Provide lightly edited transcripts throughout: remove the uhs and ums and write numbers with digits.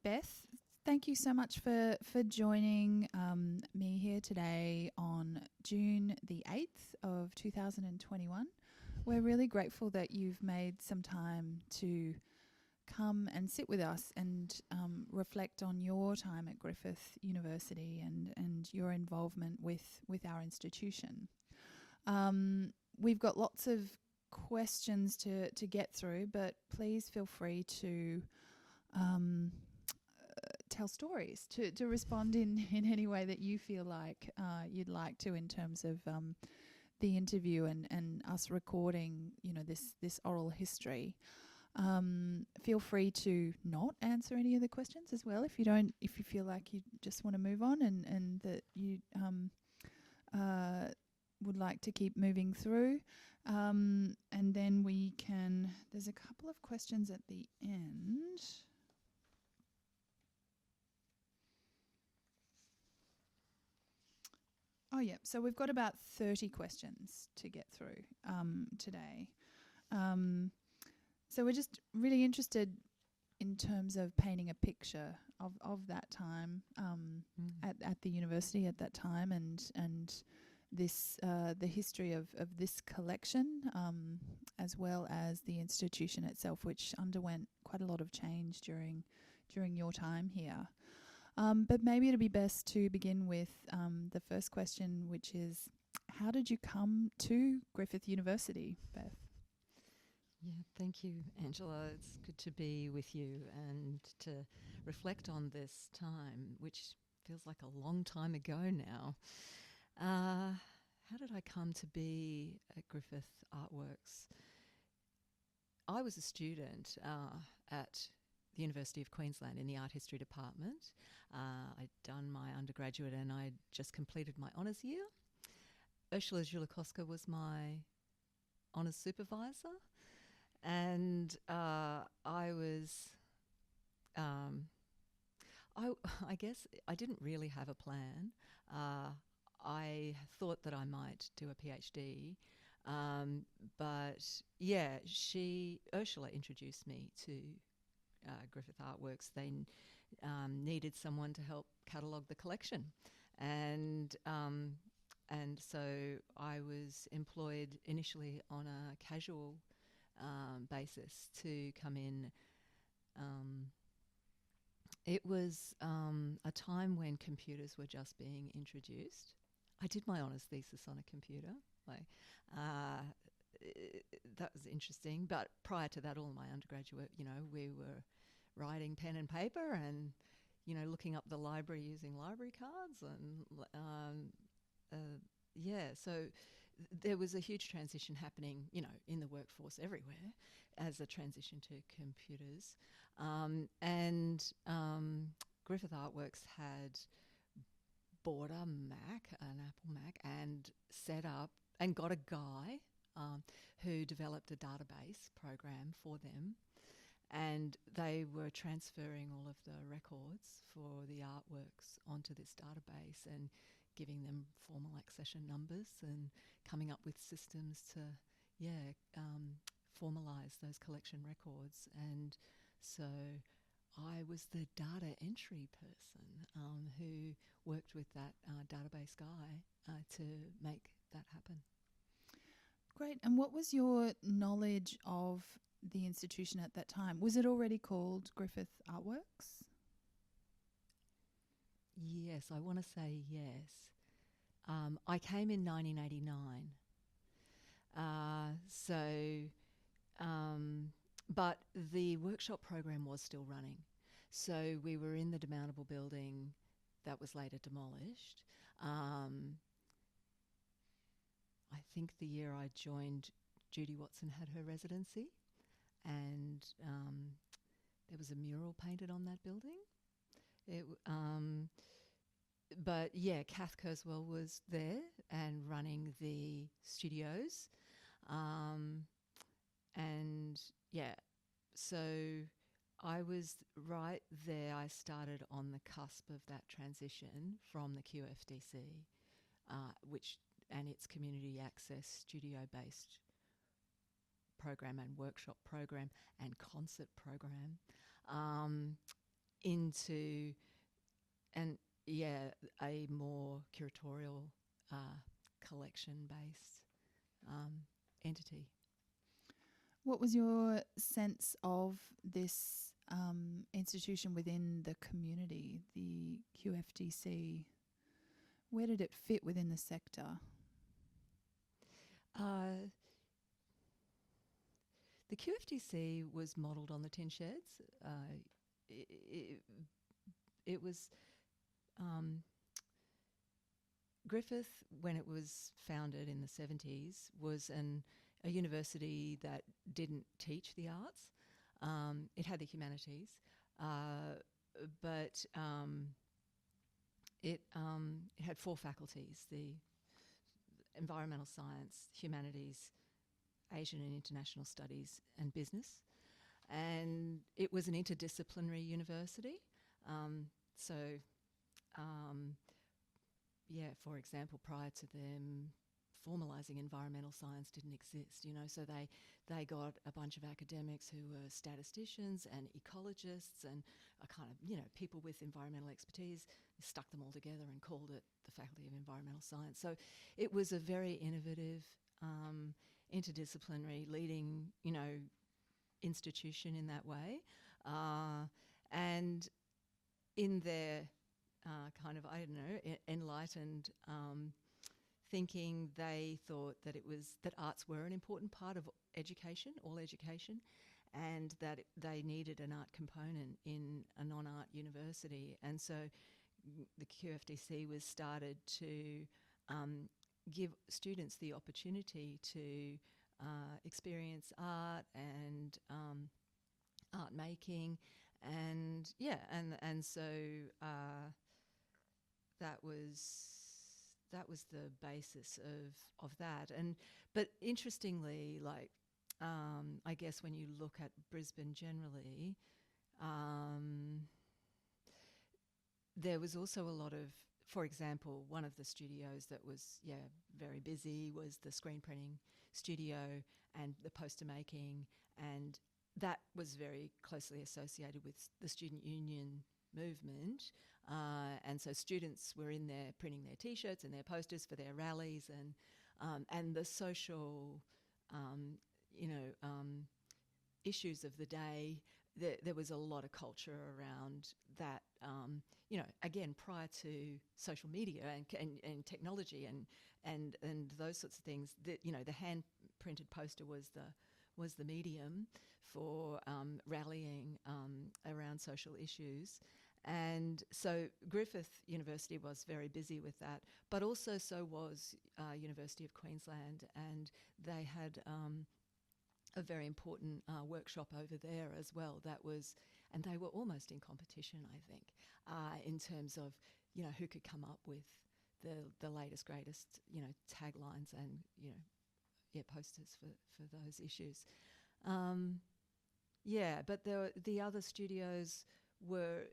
Beth, thank you so much for joining me here today on June the 8th of 2021. We're really grateful that you've made some time to come and sit with us and reflect on your time at Griffith University and your involvement with our institution. We've got lots of questions to get through, but please feel free to tell stories, to respond in any way that you feel like you'd like to, in terms of the interview and us recording, this oral history. Feel free to not answer any of the questions as well if you feel like you just want to move on and that you would like to keep moving through. And then there's a couple of questions at the end. Oh, yeah. So we've got about 30 questions to get through today. So we're just really interested in terms of painting a picture of that time at the university at that time and this the history of this collection, as well as the institution itself, which underwent quite a lot of change during your time here. But maybe it'd be best to begin with the first question, which is, how did you come to Griffith University, Beth? Yeah, thank you, Angela. It's good to be with you and to reflect on this time, which feels like a long time ago now. How did I come to be at Griffith Artworks? I was a student at the University of Queensland in the art history department. I'd done my undergraduate and I'd just completed my honours year. Ursula Zhulakowska was my honours supervisor, and I guess I didn't really have a plan. I thought that I might do a PhD, but yeah, Ursula introduced me to Griffith Artworks. They needed someone to help catalogue the collection, and so I was employed initially on a casual basis to come in. It was a time when computers were just being introduced. I did my honours thesis on a computer. That was interesting. But prior to that, all my undergraduate, we were writing pen and paper and, looking up the library using library cards. And, so there was a huge transition happening, in the workforce everywhere as a transition to computers. Griffith Artworks had bought an Apple Mac, and set up and got a guy who developed a database program for them. And they were transferring all of the records for the artworks onto this database and giving them formal accession numbers and coming up with systems to, formalise those collection records. And so I was the data entry person who worked with that database guy to make that happen. Great. And what was your knowledge of the institution at that time? Was it already called Griffith Artworks? Yes, I want to say yes. I came in 1989. But the workshop program was still running. So we were in the demountable building that was later demolished. I think the year I joined, Judy Watson had her residency, and there was a mural painted on that building. But yeah, Kath Kurzweil was there and running the studios. So I was right there. I started on the cusp of that transition from the QFDC, and its community access studio-based program and workshop program and concert program, into and a more curatorial collection-based entity. What was your sense of this institution within the community, the QFDC? Where did it fit within the sector? The QFDC was modelled on the tin sheds. It was Griffith, when it was founded in the 70s, was a university that didn't teach the arts. It had the humanities, but it had 4 faculties: the environmental science, humanities, Asian and international studies, and business. And it was an interdisciplinary university. For example, prior to them formalising environmental science didn't exist, so they got a bunch of academics who were statisticians and ecologists and a kind of, people with environmental expertise, stuck them all together and called it the Faculty of Environmental Science. So it was a very innovative, interdisciplinary, leading, institution in that way. And in their kind of, enlightened thinking, they thought that that arts were an important part of education, all education, and that they needed an art component in a non-art university. And so the QFDC was started to give students the opportunity to experience art and art making, and so that was the basis of that. But interestingly, I guess when you look at Brisbane generally, there was also a lot of, for example, one of the studios that was very busy was the screen printing studio and the poster making, and that was very closely associated with the student union movement. And so students were in there printing their T-shirts and their posters for their rallies, and the social, issues of the day. There was a lot of culture around that. Again, prior to social media and technology and those sorts of things, the hand printed poster was the medium for rallying around social issues. And so Griffith University was very busy with that, but also so was University of Queensland, and they had a very important workshop over there as well. And they were almost in competition, I think, in terms of, who could come up with the latest, greatest, taglines and, posters for those issues. But the other studios were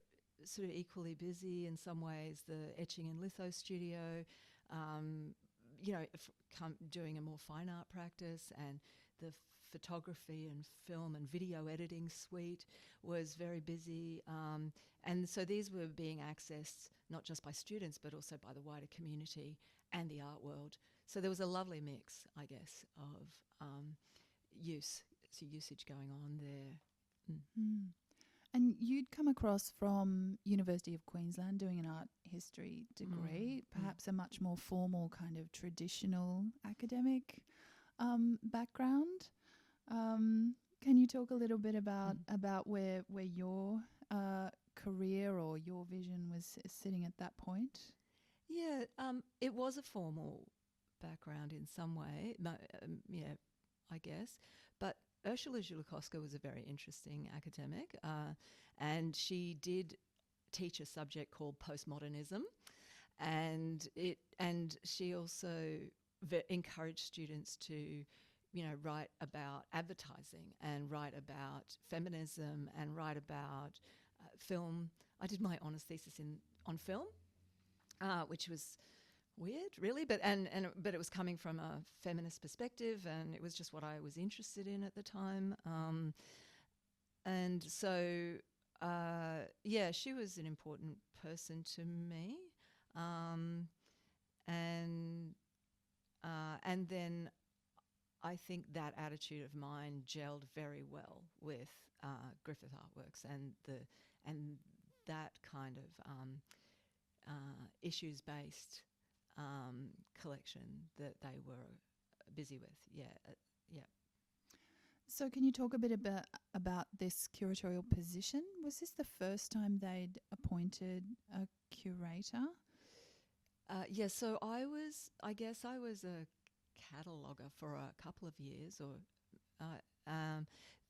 sort of equally busy in some ways. The etching and litho studio, doing a more fine art practice, and the photography and film and video editing suite was very busy. And so these were being accessed not just by students, but also by the wider community and the art world. So there was a lovely mix, I guess, of usage going on there. And you'd come across from University of Queensland doing an art history degree, perhaps a much more formal kind of traditional academic background. Can you talk a little bit about where your career or your vision was sitting at that point? Yeah, it was a formal background in some way, I guess. But Ursula Zhulakowska was a very interesting academic, and she did teach a subject called postmodernism, and she also encouraged students to, write about advertising and write about feminism and write about film. I did my honours thesis on film, which was weird, really, but it was coming from a feminist perspective, and it was just what I was interested in at the time. And so yeah, she was an important person to me, and then I think that attitude of mine gelled very well with Griffith Artworks and that kind of issues-based collection that they were busy with. Yeah, yeah. So can you talk a bit about this curatorial position? Was this the first time they'd appointed a curator? Yeah, so I guess I was a cataloguer for a couple of years, or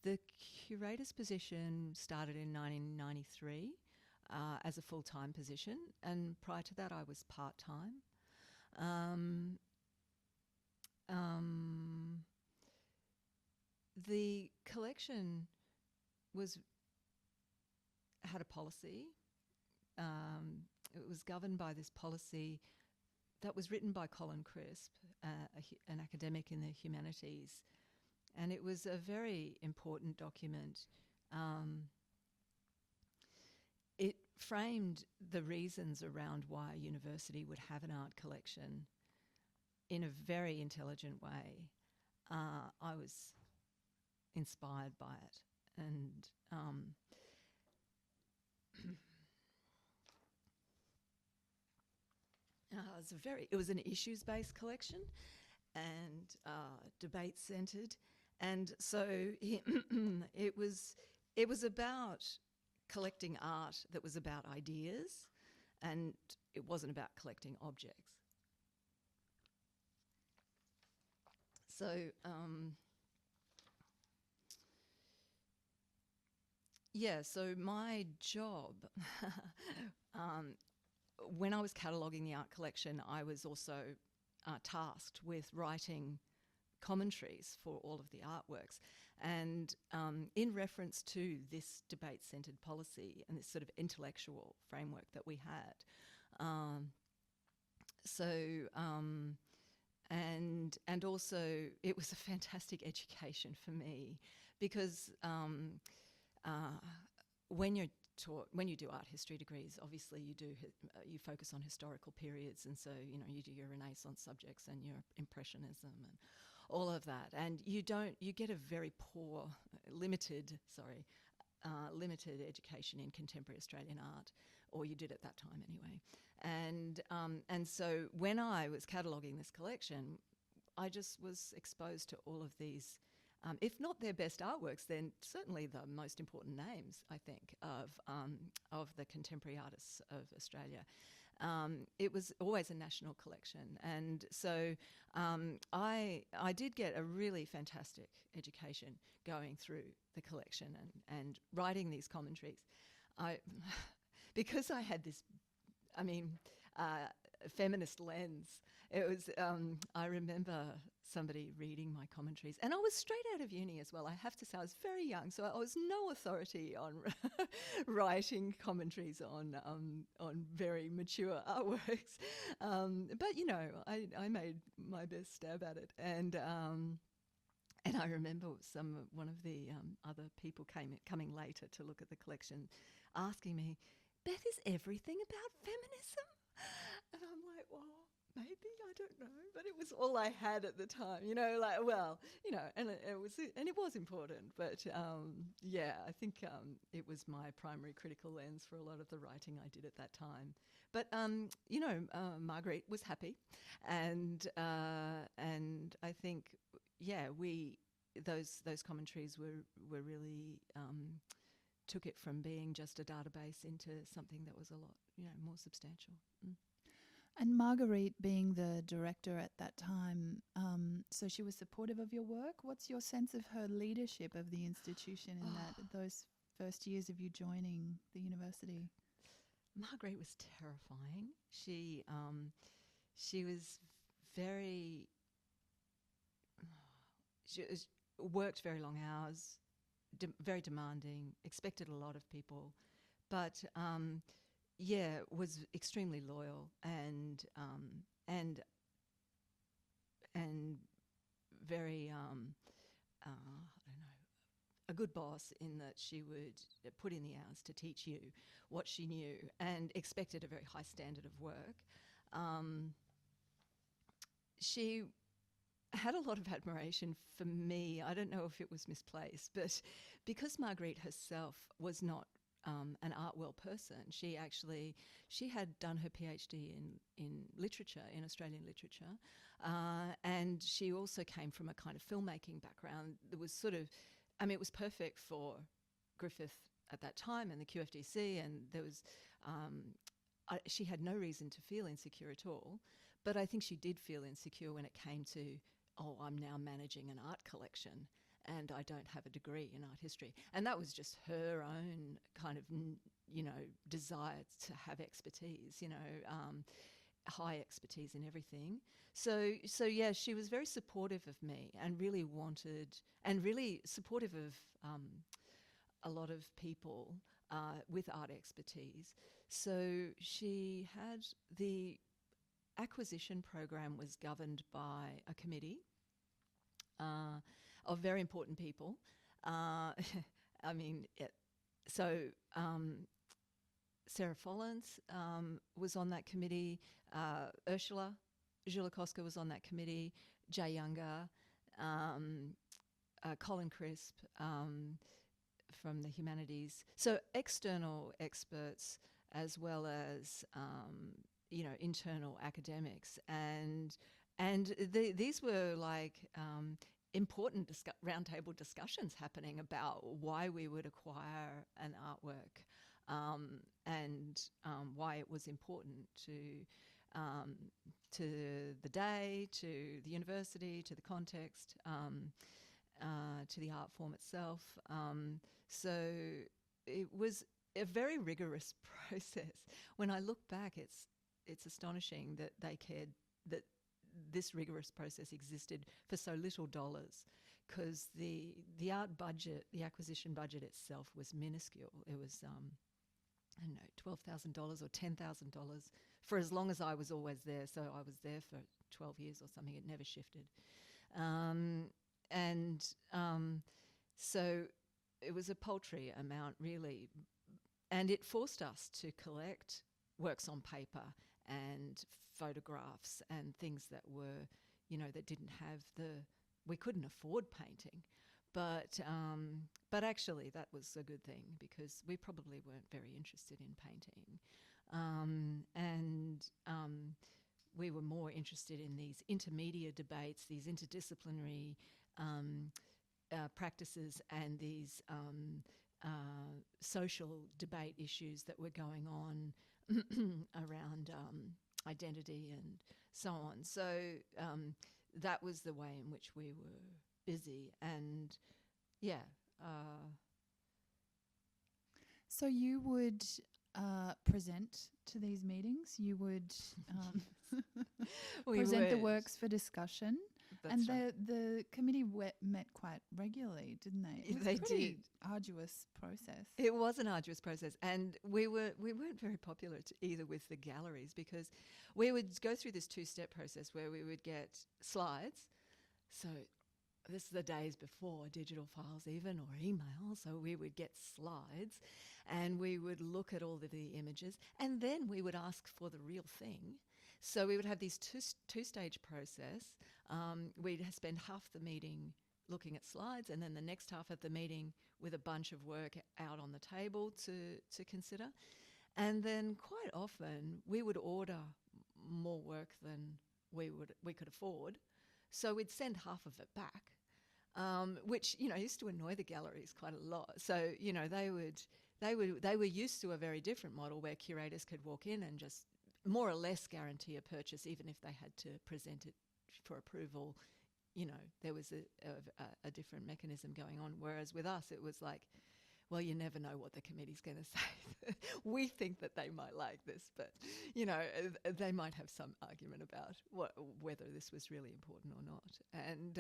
the curator's position started in 1993 as a full-time position, and prior to that I was part-time. The collection had a policy. It was governed by this policy that was written by Colin Crisp, an academic in the humanities, and it was a very important document. It framed the reasons around why a university would have an art collection in a very intelligent way. I was inspired by it, and it was an issues-based collection and debate-centred, and so it was about collecting art that was about ideas, and it wasn't about collecting objects. So so my job, when I was cataloguing the art collection, I was also tasked with writing commentaries for all of the artworks. And in reference to this debate-centred policy and this sort of intellectual framework that we had, and also it was a fantastic education for me, because when you do art history degrees, obviously you focus on historical periods, and so you do your Renaissance subjects and your Impressionism and all of that, and you get a very poor, limited education in contemporary Australian art, or you did at that time anyway. And so when I was cataloguing this collection, I just was exposed to all of these, if not their best artworks, then certainly the most important names, I think, of the contemporary artists of Australia. It was always a national collection, and so I did get a really fantastic education going through the collection and writing these commentaries. Because I had this, feminist lens. It was, I remember somebody reading my commentaries, and I was straight out of uni as well. I have to say, I was very young, so I was no authority on writing commentaries on very mature artworks. But I made my best stab at it, and I remember one of the other people coming later to look at the collection, asking me, "Beth, is everything about feminism?" And I'm like, well, maybe, I don't know, but it was all I had at the time, and it was important, but I think it was my primary critical lens for a lot of the writing I did at that time. But Marguerite was happy, and I think those commentaries were really took it from being just a database into something that was a lot more substantial. And Marguerite, being the director at that time, so she was supportive of your work. What's your sense of her leadership of the institution in those first years of you joining the university? Marguerite was terrifying. She was very. She worked very long hours, very demanding, expected a lot of people, but was extremely loyal and very a good boss in that she would put in the hours to teach you what she knew and expected a very high standard of work. She had a lot of admiration for me. I don't know if it was misplaced, but because Marguerite herself was not an art world person, she had done her PhD in literature, in Australian literature, and she also came from a kind of filmmaking background that was sort of, I mean, it was perfect for Griffith at that time and the QFDC, and there was, she had no reason to feel insecure at all, but I think she did feel insecure when it came to, oh, I'm now managing an art collection and I don't have a degree in art history. And that was just her own kind of, desire to have expertise, high expertise in everything. So yeah, she was very supportive of me and really supportive of a lot of people with art expertise. So she had the acquisition program was governed by a committee of very important people. Sarah Follins was on that committee. Ursula Zhulakovska was on that committee. Jay Younger, Colin Crisp from the humanities. So external experts as well as internal academics, and these were like important roundtable discussions happening about why we would acquire an artwork, and why it was important to the day, to the university, to the context, to the art form itself. So it was a very rigorous process. When I look back, it's astonishing that they cared that this rigorous process existed for so little dollars, because the art budget, the acquisition budget itself was minuscule. It was I don't know, $12,000 or $10,000 for as long as I was always there. So I was there for 12 years or something. It never shifted. So it was a paltry amount, really. And it forced us to collect works on paper and photographs and things that were, that didn't have we couldn't afford painting. But actually that was a good thing, because we probably weren't very interested in painting. We were more interested in these intermedia debates, these interdisciplinary practices, and these social debate issues that were going on around identity and so on. So that was the way in which we were busy, and So you would present to these meetings. You would present the works for discussion. That's and right. the committee met quite regularly, didn't they? It was They a pretty did. arduous process. It was an arduous process, and we weren't very popular either with the galleries, because we would go through this two-step process where we would get slides. So this is the days before digital files even, or email. So we would get slides and we would look at all of the images, and then we would ask for the real thing. So we would have these two-stage process. We'd spend half the meeting looking at slides, and then the next half of the meeting with a bunch of work out on the table to consider. And then quite often we would order more work than we could afford. So we'd send half of it back, which used to annoy the galleries quite a lot. So they were used to a very different model where curators could walk in and just more or less guarantee a purchase, even if they had to present it for approval. There was a different mechanism going on. Whereas with us, it was like, well, you never know what the committee's going to say. We think that they might like this, but they might have some argument about whether this was really important or not, and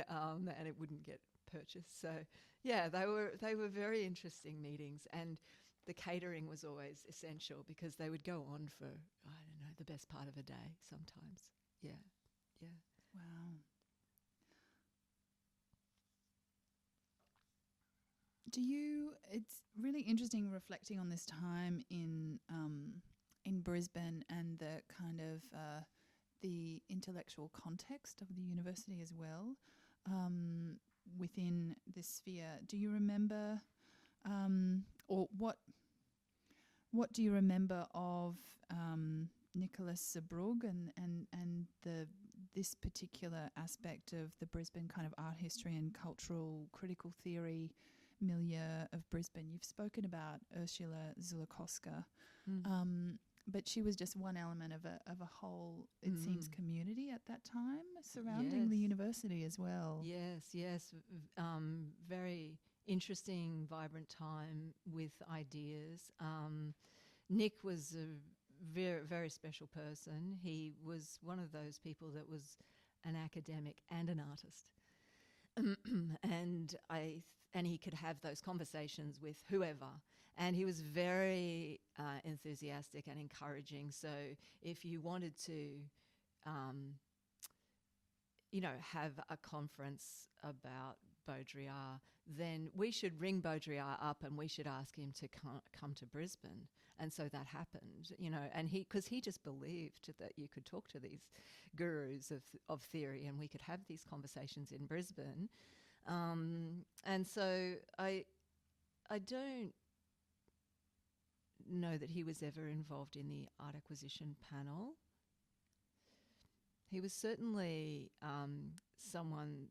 it wouldn't get purchased. So yeah, they were very interesting meetings, and the catering was always essential, because they would go on for, I don't know, the best part of a day sometimes. Yeah. Wow. It's really interesting reflecting on this time in Brisbane and the kind of the intellectual context of the university as well, within this sphere. Do you remember, or what do you remember of Nicholas Zebrugge and this particular aspect of the Brisbane kind of art history and cultural critical theory milieu of Brisbane? You've spoken about Ursula Zulakoska, but she was just one element of a whole, it seems, community at that time surrounding the university as well. Yes. Very interesting, vibrant time with ideas. Nick was a very, very special person. He was one of those people that was an academic and an artist. And he could have those conversations with whoever. And he was very enthusiastic and encouraging. So if you wanted to, have a conference about Baudrillard, then we should ring Baudrillard up and we should ask him to come to Brisbane. And so that happened, and because he just believed that you could talk to these gurus of theory and we could have these conversations in Brisbane. And so I don't know that he was ever involved in the art acquisition panel. He was certainly someone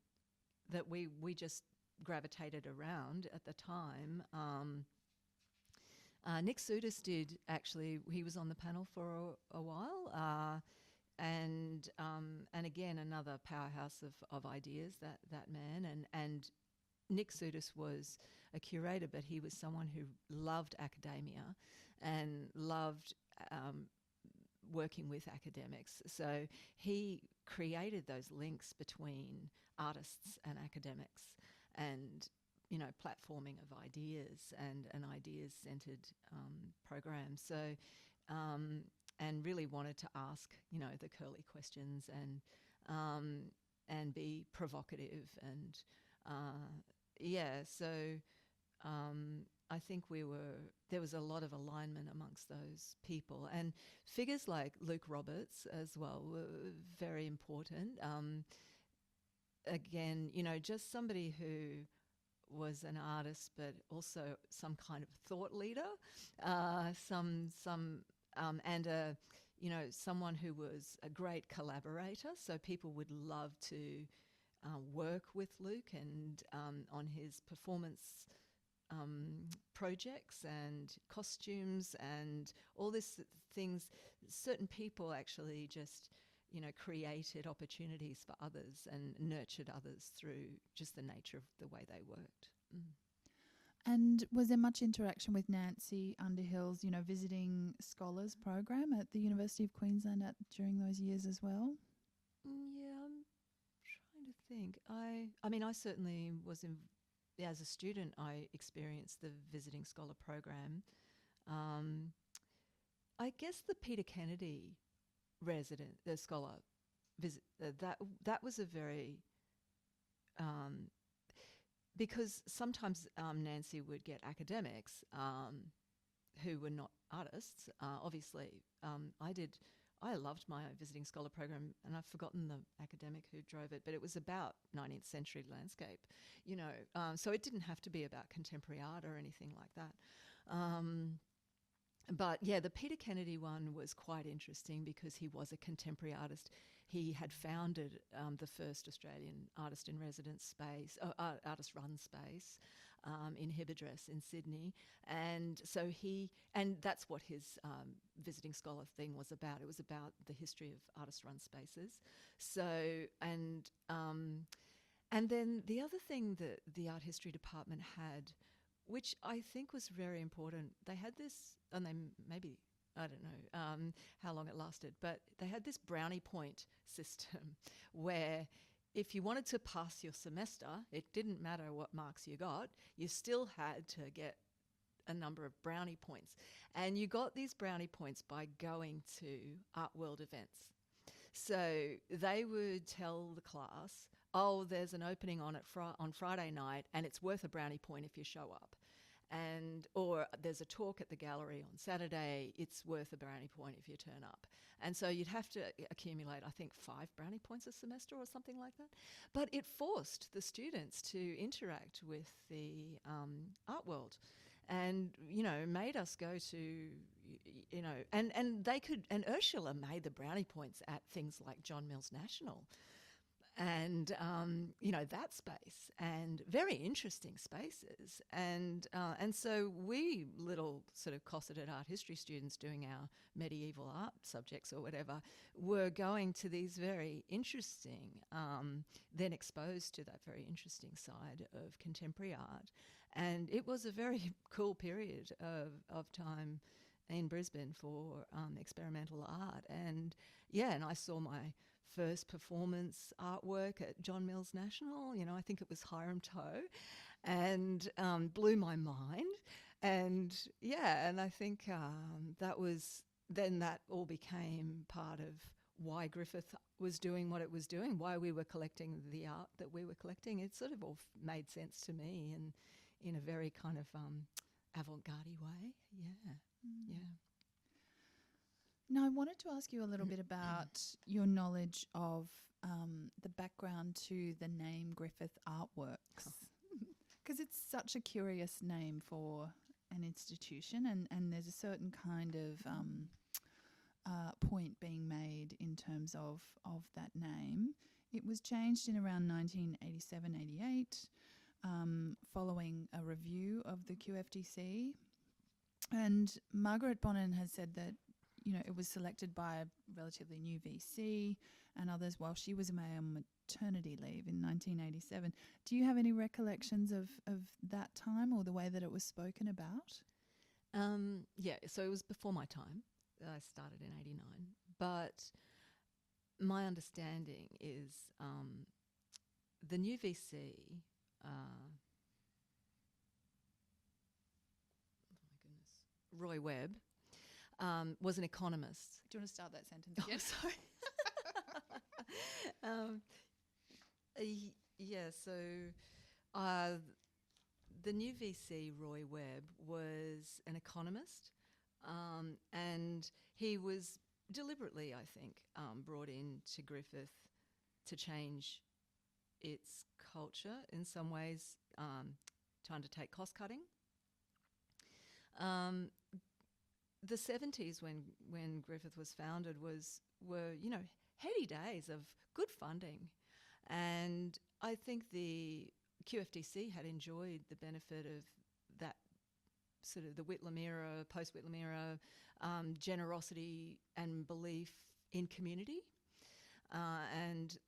that we just gravitated around at the time. Nick Sudis did actually. He was on the panel for a while, and again another powerhouse of ideas. That man and Nick Sudis was a curator, but he was someone who loved academia and loved working with academics. So he created those links between artists and academics, and platforming of ideas and an ideas-centred program. So, and really wanted to ask, the curly questions and be provocative and so I think there was a lot of alignment amongst those people, and figures like Luke Roberts as well were very important. Again, just somebody who was an artist, but also some kind of thought leader, someone who was a great collaborator. So people would love to work with Luke and on his performance projects and costumes and all these things. Certain people actually just created opportunities for others and nurtured others through just the nature of the way they worked. And was there much interaction with Nancy Underhill's, visiting scholars program at the University of Queensland during those years as well? Yeah, I'm trying to think. I certainly was as a student, I experienced the visiting scholar program. I guess the Peter Kennedy the scholar visit, that was a very, because sometimes Nancy would get academics who were not artists. Obviously, I loved my visiting scholar program, and I've forgotten the academic who drove it, but it was about 19th century landscape, so it didn't have to be about contemporary art or anything like that. But yeah, the Peter Kennedy one was quite interesting because he was a contemporary artist. He had founded the first Australian artist-in-residence space, artist-run space in Hibadress in Sydney. And so that's what his visiting scholar thing was about. It was about the history of artist-run spaces. So, and then the other thing that the art history department had, which I think was very important, they had this, and they maybe, I don't know how long it lasted, but they had this brownie point system where if you wanted to pass your semester, it didn't matter what marks you got, you still had to get a number of brownie points. And you got these brownie points by going to Art World events. So they would tell the class oh, there's an opening on on Friday night, and it's worth a brownie point if you show up. Or there's a talk at the gallery on Saturday, it's worth a brownie point if you turn up. And so you'd have to accumulate, I think, 5 brownie points a semester or something like that. But it forced the students to interact with the art world, and, made us go to, and they could, and Ursula made the brownie points at things like John Mills National, and that space, and very interesting spaces, and so we little sort of cosseted art history students doing our medieval art subjects or whatever were going to these very interesting, then exposed to that very interesting side of contemporary art, and it was a very cool period of time in Brisbane for experimental art, and I saw my first performance artwork at John Mills National. I think it was Hiram Toe, and blew my mind. And I think that all became part of why Griffith was doing what it was doing, why we were collecting the art that we were collecting. It sort of all made sense to me, and in a very kind of avant-garde way. Yeah. Now, I wanted to ask you a little bit about your knowledge of the background to the name Griffith Artworks, because it's such a curious name for an institution, and there's a certain kind of point being made in terms of that name. It was changed in around 1987-88 following a review of the QFDC, and Margaret Bonin has said that it was selected by a relatively new VC and others while she was away on maternity leave in 1987. Do you have any recollections of that time or the way that it was spoken about? So it was before my time. I started in 89. But my understanding is the new VC... Roy Webb was an economist. Do you want to start that sentence again? Sorry. The new VC, Roy Webb, was an economist, and he was deliberately, I think, brought in to Griffith to change its culture in some ways, to undertake cost cutting. The 70s, when Griffith was founded, were heady days of good funding, and I think the QFDC had enjoyed the benefit of that sort of the Whitlam era, post-Whitlam era, generosity and belief in community, and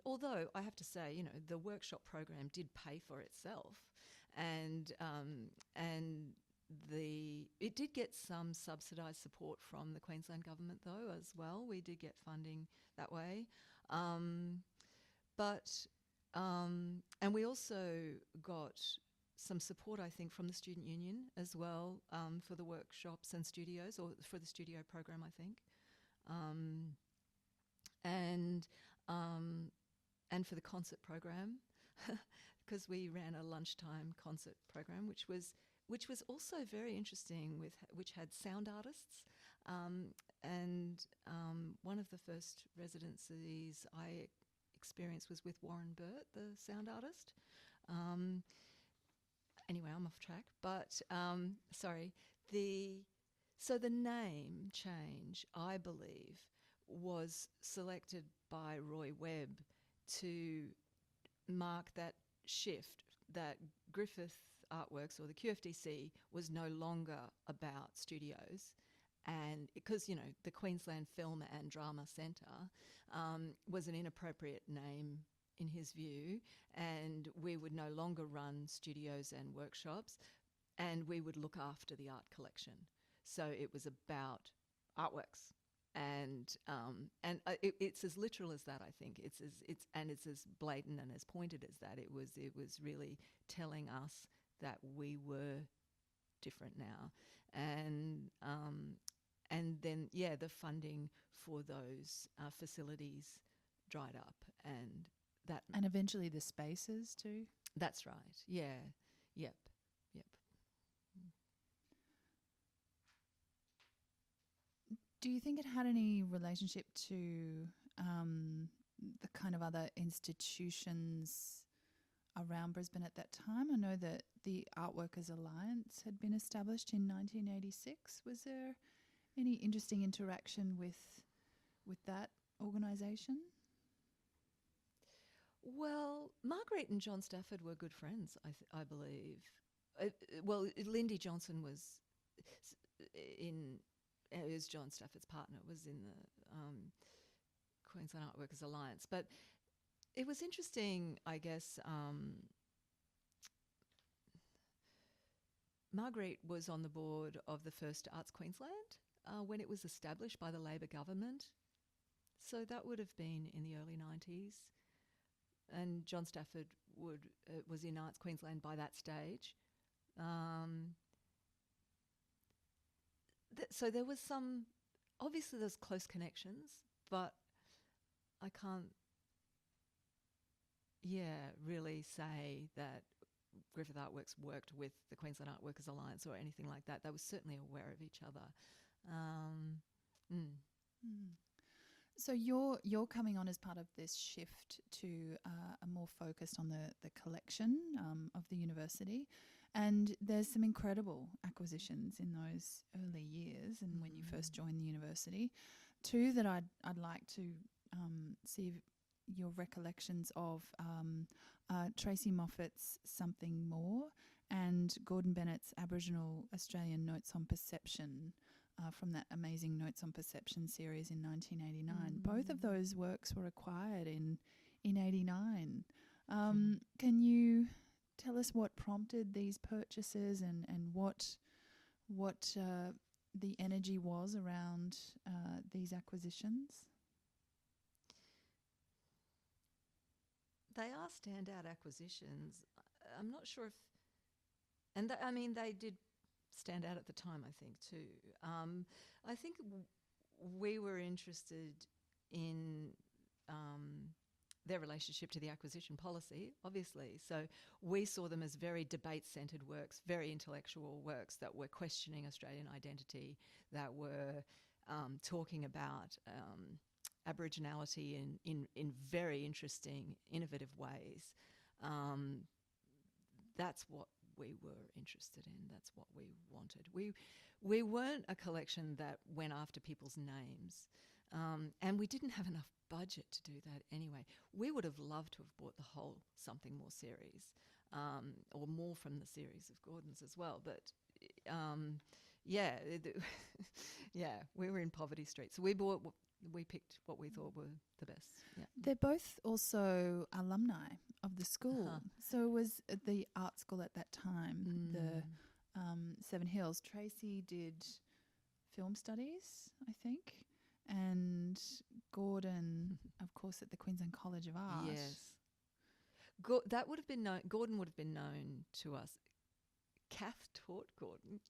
although I have to say, the workshop program did pay for itself, and it did get some subsidised support from the Queensland government though as well. We did get funding that way, and we also got some support, I think, from the Student Union as well, for the workshops and studios, or for the studio program, I think, and for the concert program, because we ran a lunchtime concert program, which was also very interesting, which had sound artists, and one of the first residencies I experienced was with Warren Burt, the sound artist. Anyway, I'm off track, but sorry. So the name change, I believe, was selected by Roy Webb to mark that shift, that Griffith Artworks, or the QFDC, was no longer about studios, and because the Queensland Film and Drama Centre was an inappropriate name in his view, and we would no longer run studios and workshops, and we would look after the art collection. So it was about artworks, and it's as literal as that. I think it's as blatant and as pointed as that. It was really telling us that we were different now, and then the funding for those facilities dried up, and that And eventually the spaces too. that's right. Yeah. Yep. Yep. Do you think it had any relationship to the kind of other institutions around Brisbane at that time? I know that the Art Workers Alliance had been established in 1986. Was there any interesting interaction with that organisation? Well, Margaret and John Stafford were good friends, I believe. Well, Lindy Johnson was was John Stafford's partner, was in the Queensland Art Workers Alliance. But it was interesting, I guess. Marguerite was on the board of the first Arts Queensland when it was established by the Labor government. So that would have been in the early 90s. And John Stafford was in Arts Queensland by that stage. So there was obviously there's close connections, but I can't, really say that Griffith Artworks worked with the Queensland Art Workers Alliance or anything like that. They were certainly aware of each other. So you're coming on as part of this shift to a more focused on the collection of the university, and there's some incredible acquisitions in those early years and when you first joined the university. Two that I'd like to see your recollections of Tracy Moffat's Something More and Gordon Bennett's Aboriginal Australian Notes on Perception. From that amazing Notes on Perception series in 1989. Both of those works were acquired in 89. Can you tell us what prompted these purchases and what the energy was around these acquisitions? They are standout acquisitions. I'm not sure if... And they did stand out at the time, I think, too. I think we were interested in their relationship to the acquisition policy, obviously. So we saw them as very debate-centred works, very intellectual works that were questioning Australian identity, that were talking about Aboriginality in very interesting, innovative ways. That's what we were interested in. That's what we wanted. We weren't a collection that went after people's names, and we didn't have enough budget to do that anyway. We would have loved to have bought the whole Something More series, or more from the series of Gordon's as well. But we were in Poverty Street, so we picked what we thought were the best. Yeah. They're both also alumni of the school. So it was the art school at that time, the Seven Hills. Tracy did film studies, I think, and Gordon, of course, at the Queensland College of Art. Yes. That would have been known. Gordon would have been known to us. Kath taught Gordon.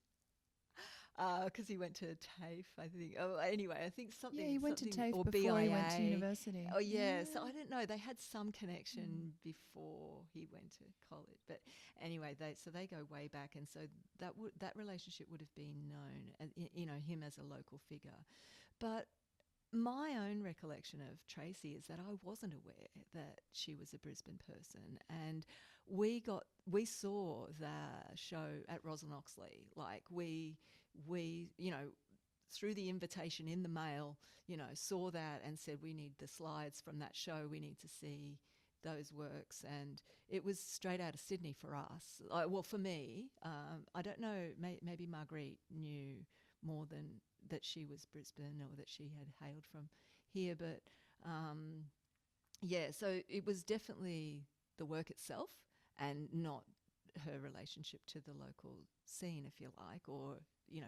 Because he went to TAFE, I think. Oh, anyway, I think something. Yeah, he went to TAFE or before BIA. he went to university. Oh, yeah. So I don't know. They had some connection before he went to college. But anyway, they go way back, and so that relationship would have been known, and him as a local figure. But my own recollection of Tracy is that I wasn't aware that she was a Brisbane person, and we saw the show at Rosalind Oxley. Like we through the invitation in the mail, saw that and said, we need the slides from that show. We need to see those works. And it was straight out of Sydney for us. Well, for me, I don't know, maybe Marguerite knew more than that she was Brisbane or that she had hailed from here. But so it was definitely the work itself and not her relationship to the local scene, if you like, or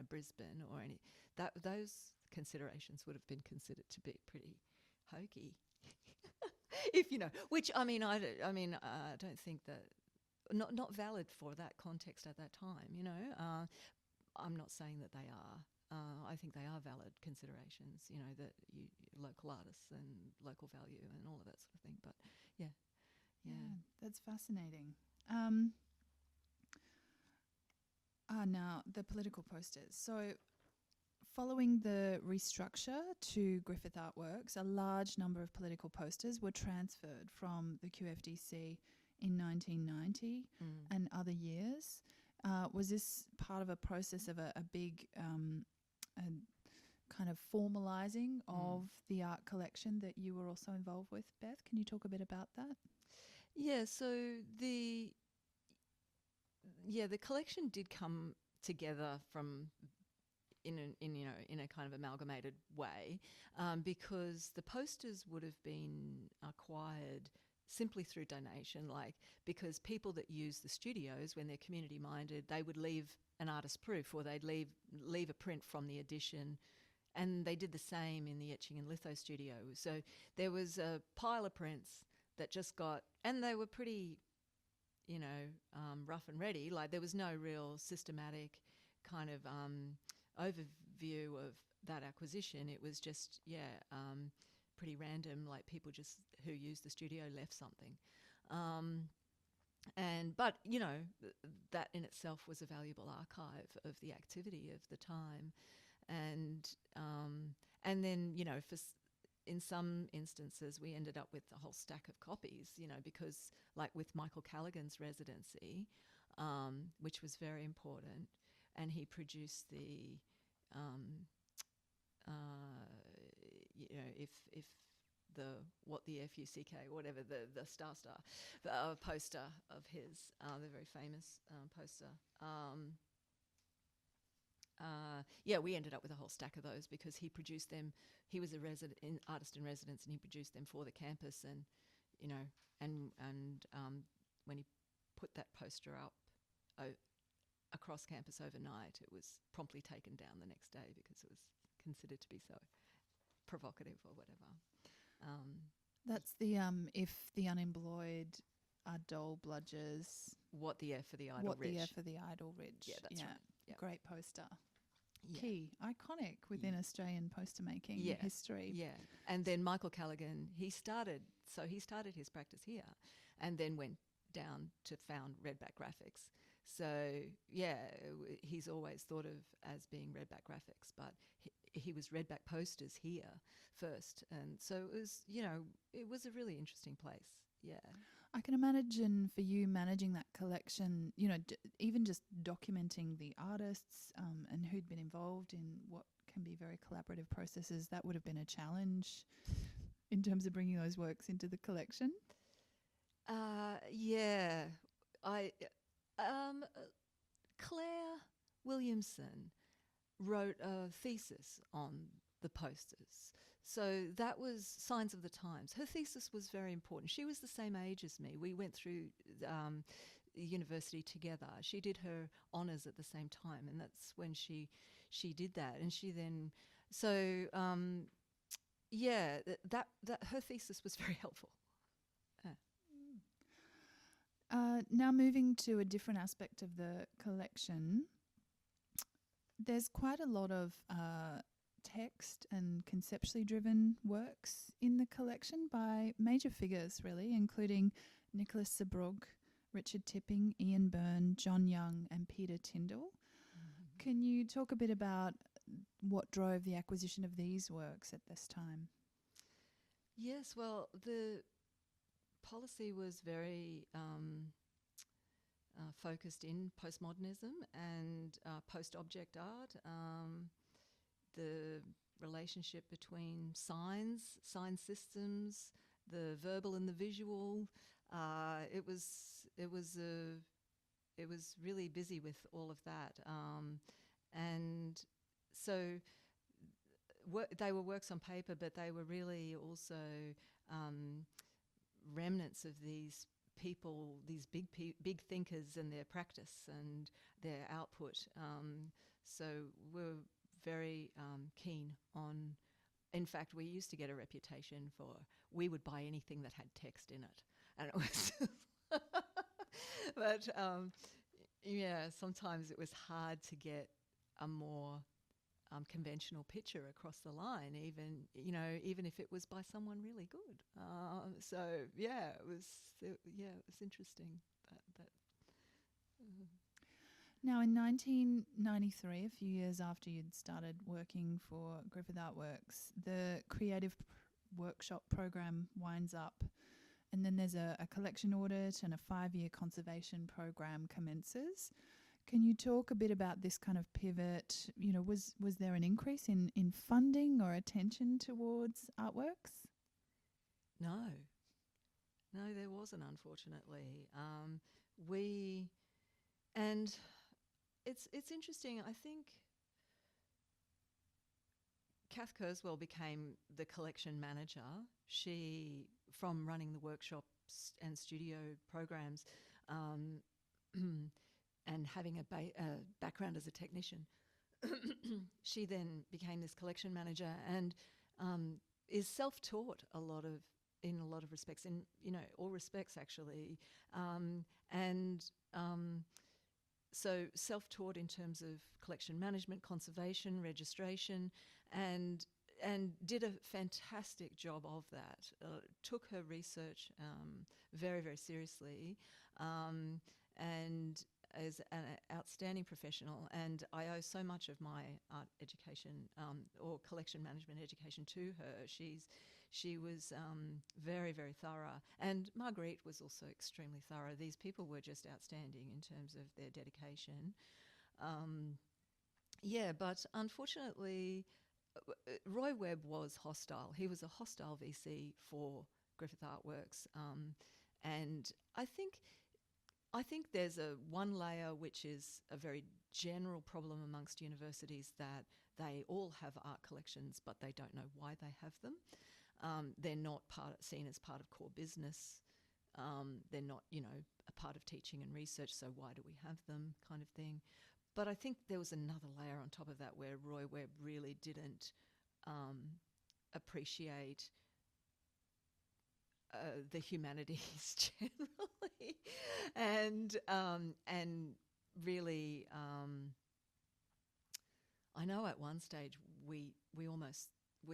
Brisbane or any those considerations would have been considered to be pretty hokey, if which I don't think that not valid for that context at that time. I'm not saying that they are. I think they are valid considerations, you know, that local artists and local value and all of that sort of thing. But yeah. That's fascinating. Now the political posters. So following the restructure to Griffith Artworks, a large number of political posters were transferred from the QFDC in 1990 and other years. Was this part of a process of a big kind of formalising of the art collection that you were also involved with, Beth? Can you talk a bit about that? Yeah, so the collection did come together from in a kind of amalgamated way, because the posters would have been acquired simply through donation, because people that use the studios, when they're community minded, they would leave an artist proof, or they'd leave a print from the edition, and they did the same in the etching and litho studio. So there was a pile of prints that just got, and they were pretty, rough and ready. Like, there was no real systematic kind of overview of that acquisition. It was just, pretty random, like people just who used the studio left something. But that in itself was a valuable archive of the activity of the time. And then, in some instances, we ended up with a whole stack of copies, because like with Michael Callaghan's residency, which was very important, and he produced the, if the FUCK, whatever, the star poster of his, the very famous poster. We ended up with a whole stack of those because he produced them. He was artist in residence, and he produced them for the campus. And when he put that poster up across campus overnight, it was promptly taken down the next day because it was considered to be so provocative or whatever. That's the if the unemployed are dull bludgers, what the F for the idle rich. What the F for the idle rich. Yeah, that's right. Yep. Great poster. Yeah. Key, iconic within Australian poster making history. Yeah, and then Michael Callaghan, he started his practice here, and then went down to found Redback Graphics. So he's always thought of as being Redback Graphics, but he was Redback Posters here first, and so it was a really interesting place. Yeah. I can imagine for you managing that collection, even just documenting the artists and who'd been involved in what can be very collaborative processes, that would have been a challenge in terms of bringing those works into the collection. Claire Williamson wrote a thesis on the posters. So that was Signs of the Times. Her thesis was very important. She was the same age as me. We went through university together. She did her honours at the same time, and that's when she did that. And she then, that her thesis was very helpful. Now moving to a different aspect of the collection, there's quite a lot of text and conceptually driven works in the collection by major figures, really, including Nicholas Sebrug, Richard Tipping, Ian Byrne, John Young, and Peter Tyndall. Mm-hmm. Can you talk a bit about what drove the acquisition of these works at this time? Yes, well, the policy was very focused in postmodernism and post-object art. The relationship between sign systems, the verbal and the visual. It was really busy with all of that, and so they were works on paper, but they were really also remnants of these people, these big thinkers and their practice and their output. So we're very keen on. In fact, we used to get a reputation for we would buy anything that had text in it, and it was. But sometimes it was hard to get a more conventional picture across the line, even if it was by someone really good. So yeah, it was interesting. Now, in 1993, a few years after you'd started working for Griffith Artworks, the creative workshop program winds up, and then there's a collection audit and a 5-year conservation program commences. Can you talk a bit about this kind of pivot? Was there an increase in funding or attention towards artworks? No, there wasn't, unfortunately. It's interesting. I think Kath Kurzweil became the collection manager. She, from running the workshops and studio programs, and having a background as a technician, she then became this collection manager and is self-taught in a lot of respects, in all respects actually, so self-taught in terms of collection management, conservation, registration, and did a fantastic job of that. Took her research very, very seriously, and is an outstanding professional. And I owe so much of my art education or collection management education to her. She was very, very thorough. And Marguerite was also extremely thorough. These people were just outstanding in terms of their dedication. But unfortunately, Roy Webb was hostile. He was a hostile VC for Griffith Artworks. And I think there's one layer which is a very general problem amongst universities, that they all have art collections, but they don't know why they have them. They're not seen as part of core business. They're not, a part of teaching and research, so why do we have them, kind of thing. But I think there was another layer on top of that where Roy Webb really didn't appreciate the humanities generally, and really, I know at one stage we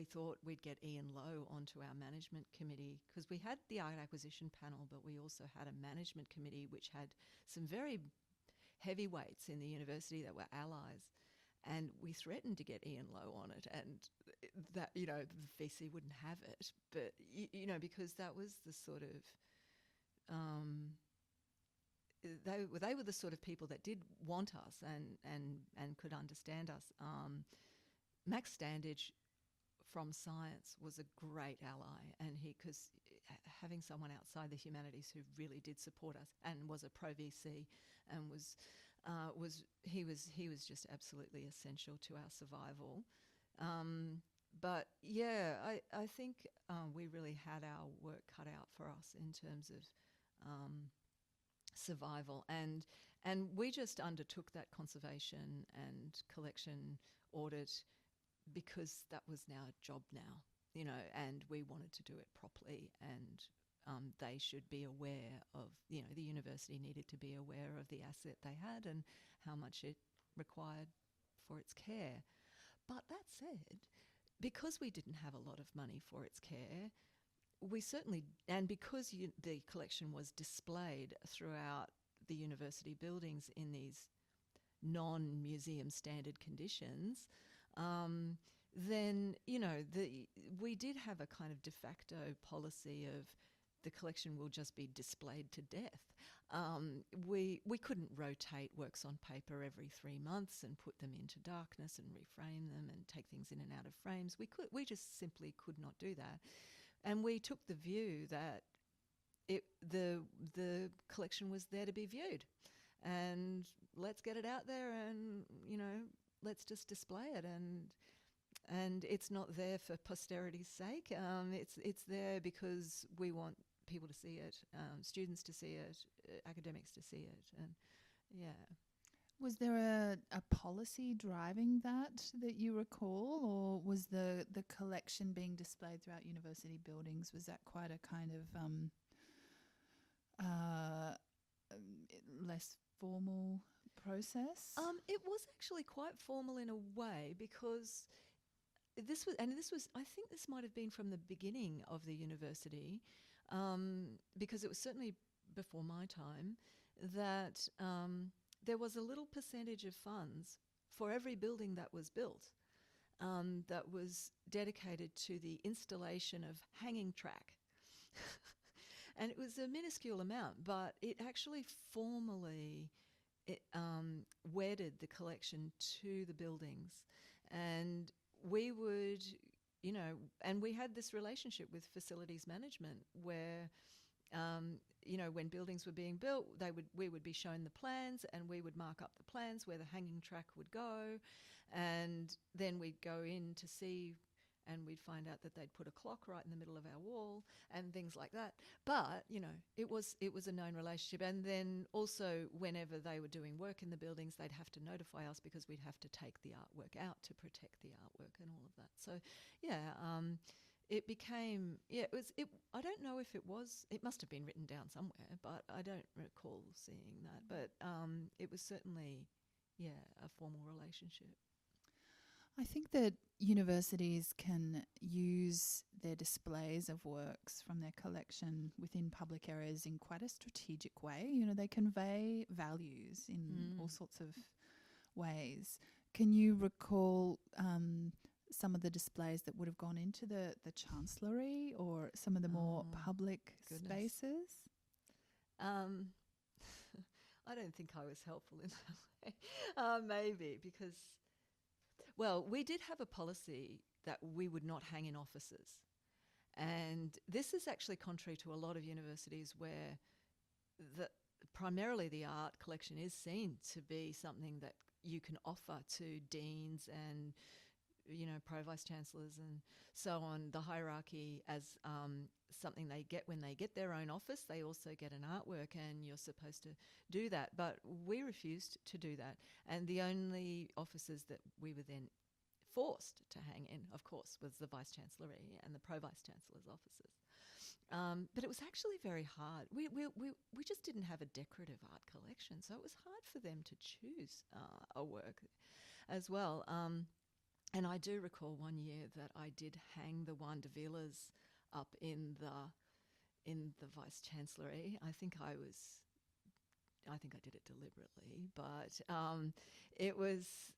thought we'd get Ian Lowe onto our management committee, because we had the art acquisition panel, but we also had a management committee which had some very heavyweights in the university that were allies. And we threatened to get Ian Lowe on it, and that, the VC wouldn't have it. But, because that was the sort of, they were the sort of people that did want us and could understand us. Max Standage from science was a great ally, and because having someone outside the humanities who really did support us and was a pro VC and he was just absolutely essential to our survival. But yeah, I think we really had our work cut out for us in terms of survival, and we just undertook that conservation and collection audit because that was our job now, and we wanted to do it properly, and they should be aware of, the university needed to be aware of the asset they had and how much it required for its care. But that said, because we didn't have a lot of money for its care, we certainly, and because the collection was displayed throughout the university buildings in these non-museum standard conditions, then, we did have a kind of de facto policy of the collection will just be displayed to death. We couldn't rotate works on paper every 3 months and put them into darkness and reframe them and take things in and out of frames. We just simply could not do that. And we took the view that the collection was there to be viewed, and let's get it out there, and let's just display it, and it's not there for posterity's sake. It's there because we want people to see it, students to see it, academics to see it, and yeah. Was there a policy driving that you recall, or was the collection being displayed throughout university buildings, was that quite a kind of less formal process? It was actually quite formal in a way, because this was I think this might have been from the beginning of the university, because it was certainly before my time, that there was a little percentage of funds for every building that was built, that was dedicated to the installation of hanging track. And it was a minuscule amount, but it actually formally wedded the collection to the buildings. And we would, and we had this relationship with facilities management where, when buildings were being built, we would be shown the plans, and we would mark up the plans where the hanging track would go, and then we'd go in to see, and we'd find out that they'd put a clock right in the middle of our wall and things like that. But, it was a known relationship. And then also, whenever they were doing work in the buildings, they'd have to notify us, because we'd have to take the artwork out to protect the artwork and all of that. So, it became, I don't know if it must have been written down somewhere, but I don't recall seeing that. But it was certainly, a formal relationship. I think that universities can use their displays of works from their collection within public areas in quite a strategic way. They convey values in all sorts of ways. Can you recall some of the displays that would have gone into the Chancellery or some of the more public spaces? I don't think I was helpful in that way. Maybe because... Well, we did have a policy that we would not hang in offices. And this is actually contrary to a lot of universities where primarily the art collection is seen to be something that you can offer to deans and, pro vice chancellors and so on, the hierarchy as something they get when they get their own office. They also get an artwork, and you're supposed to do that. But we refused to do that. And the only offices that we were then forced to hang in, of course, was the Vice-Chancellery and the Pro-Vice-Chancellor's offices. But it was actually very hard. We just didn't have a decorative art collection, so it was hard for them to choose a work as well. And I do recall one year that I did hang the Juan de Villa's up in the Vice-Chancellery. I think I did it deliberately, but it was,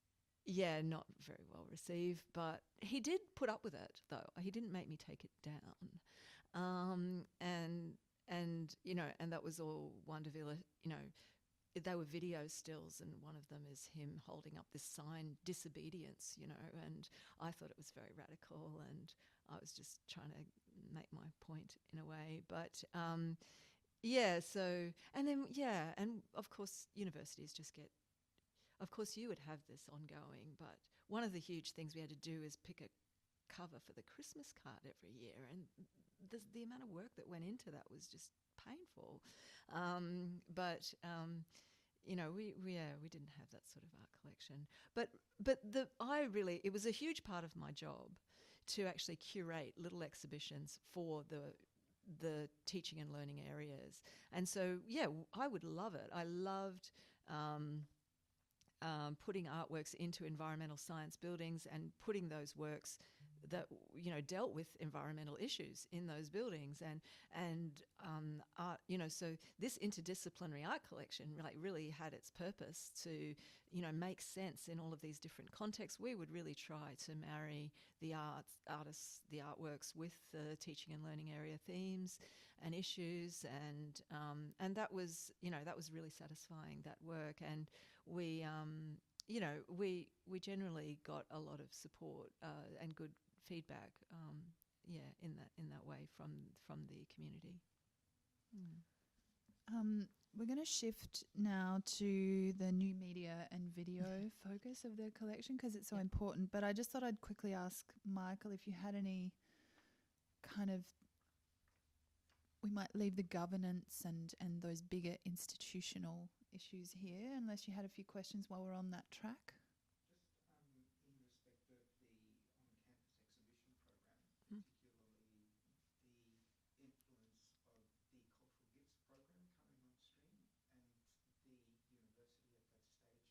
not very well received. But he did put up with it, though. He didn't make me take it down. And that was all Juan de Villa, they were video stills, and one of them is him holding up this sign, disobedience, and I thought it was very radical, and I was just trying to make my point in a way. But and of course universities just get, of course you would have this ongoing, but one of the huge things we had to do is pick a cover for the Christmas card every year, and the amount of work that went into that was just painful. We didn't have that sort of art collection. It was a huge part of my job to actually curate little exhibitions for the teaching and learning areas. And so, I would love it. I loved putting artworks into environmental science buildings and putting those works that dealt with environmental issues in those buildings, and art, so this interdisciplinary art collection really had its purpose to make sense in all of these different contexts. We would really try to marry the artists, the artworks with the teaching and learning area themes and issues, and that was really satisfying, that work. And we we generally got a lot of support and good feedback, in that way from the community. We're going to shift now to the new media and video focus of the collection, because it's so important. But I just thought I'd quickly ask Michael if you had any kind of, we might leave the governance and those bigger institutional issues here, unless you had a few questions while we're on that track. Just in respect of the on-campus exhibition program, particularly the influence of the Cultural Gifts program coming on stream and the university at that stage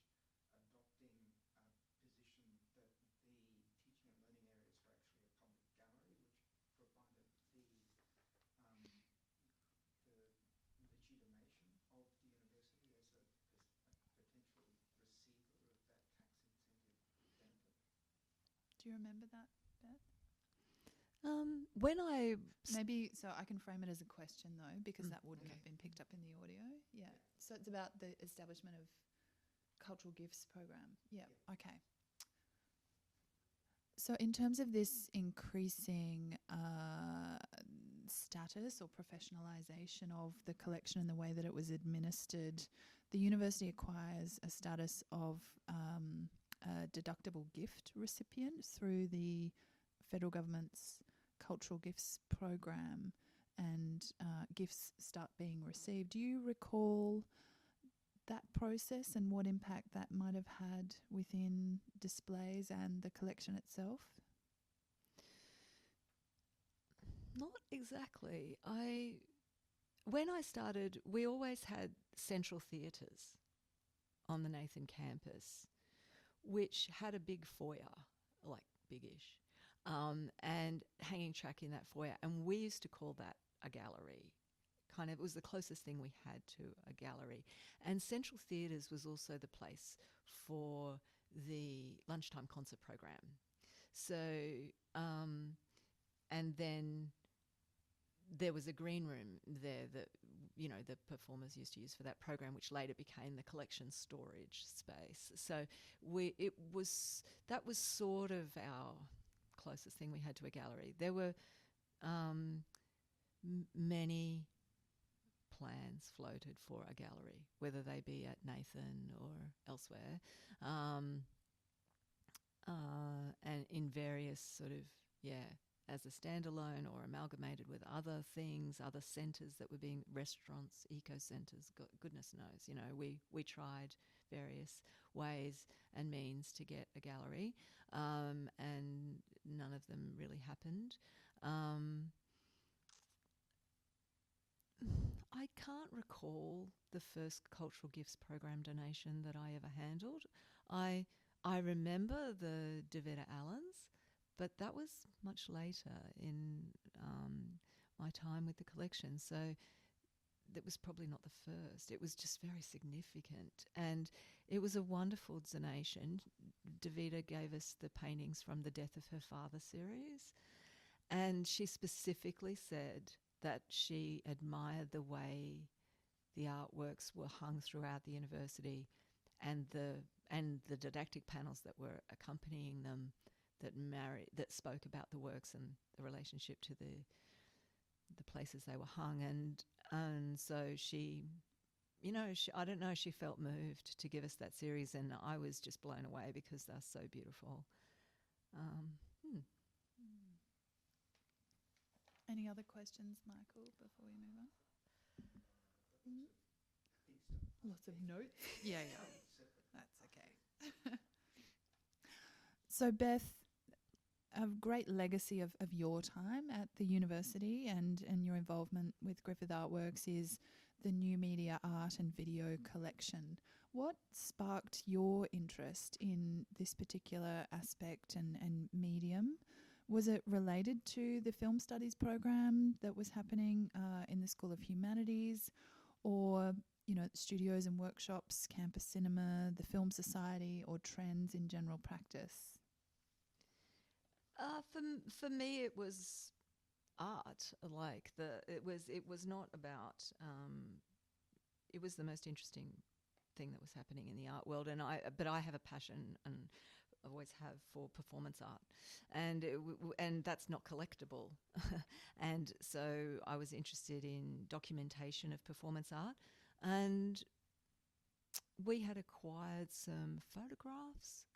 Do you remember that, Beth? When I Maybe so I can frame it as a question though, because that wouldn't Okay. have been picked up in the audio. Yeah. So it's about the establishment of cultural gifts program. Yeah. Okay. So in terms of this increasing status or professionalisation of the collection and the way that it was administered, the university acquires a status of a deductible gift recipient through the federal government's cultural gifts program, and gifts start being received. Do you recall that process and what impact that might have had within displays and the collection itself? Not exactly. When I started, we always had central theatres on the Nathan campus, which had a big foyer, like biggish, and hanging track in that foyer. And we used to call that a gallery. Kind of, it was the closest thing we had to a gallery. And Central Theatres was also the place for the lunchtime concert program. So, and then there was a green room there that, you know, the performers used to use for that program, which later became the collection storage space. So that was sort of our closest thing we had to a gallery. There were many plans floated for a gallery, whether they be at Nathan or elsewhere, and in various sort of, as a standalone or amalgamated with other things, other centres that were being restaurants, eco-centres, goodness knows. You know, we tried various ways and means to get a gallery, and none of them really happened. I can't recall the first cultural gifts program donation that I ever handled. I remember the Davida Allens, but that was much later in my time with the collection. So that was probably not the first. It was just very significant. And it was a wonderful donation. Davida gave us the paintings from the Death of Her Father series. And she specifically said that she admired the way the artworks were hung throughout the university, and the didactic panels that were accompanying them that spoke about the works and the relationship to the places they were hung, and so she, you know, I don't know, she felt moved to give us that series, and I was just blown away because they're so beautiful. Any other questions, Michael, before we move on? Lots of notes. Yeah. That's okay. So, Beth, a great legacy of your time at the university and your involvement with Griffith Artworks is the new media art and video collection. What sparked your interest in this particular aspect and medium? Was it related to the film studies program that was happening in the School of Humanities, or, you know, studios and workshops, campus cinema, the Film Society, or trends in general practice? For me, it was art. It was not about. It was the most interesting thing that was happening in the art world, but I have a passion and always have for performance art, and that's not collectible, and so I was interested in documentation of performance art, and we had acquired some photographs,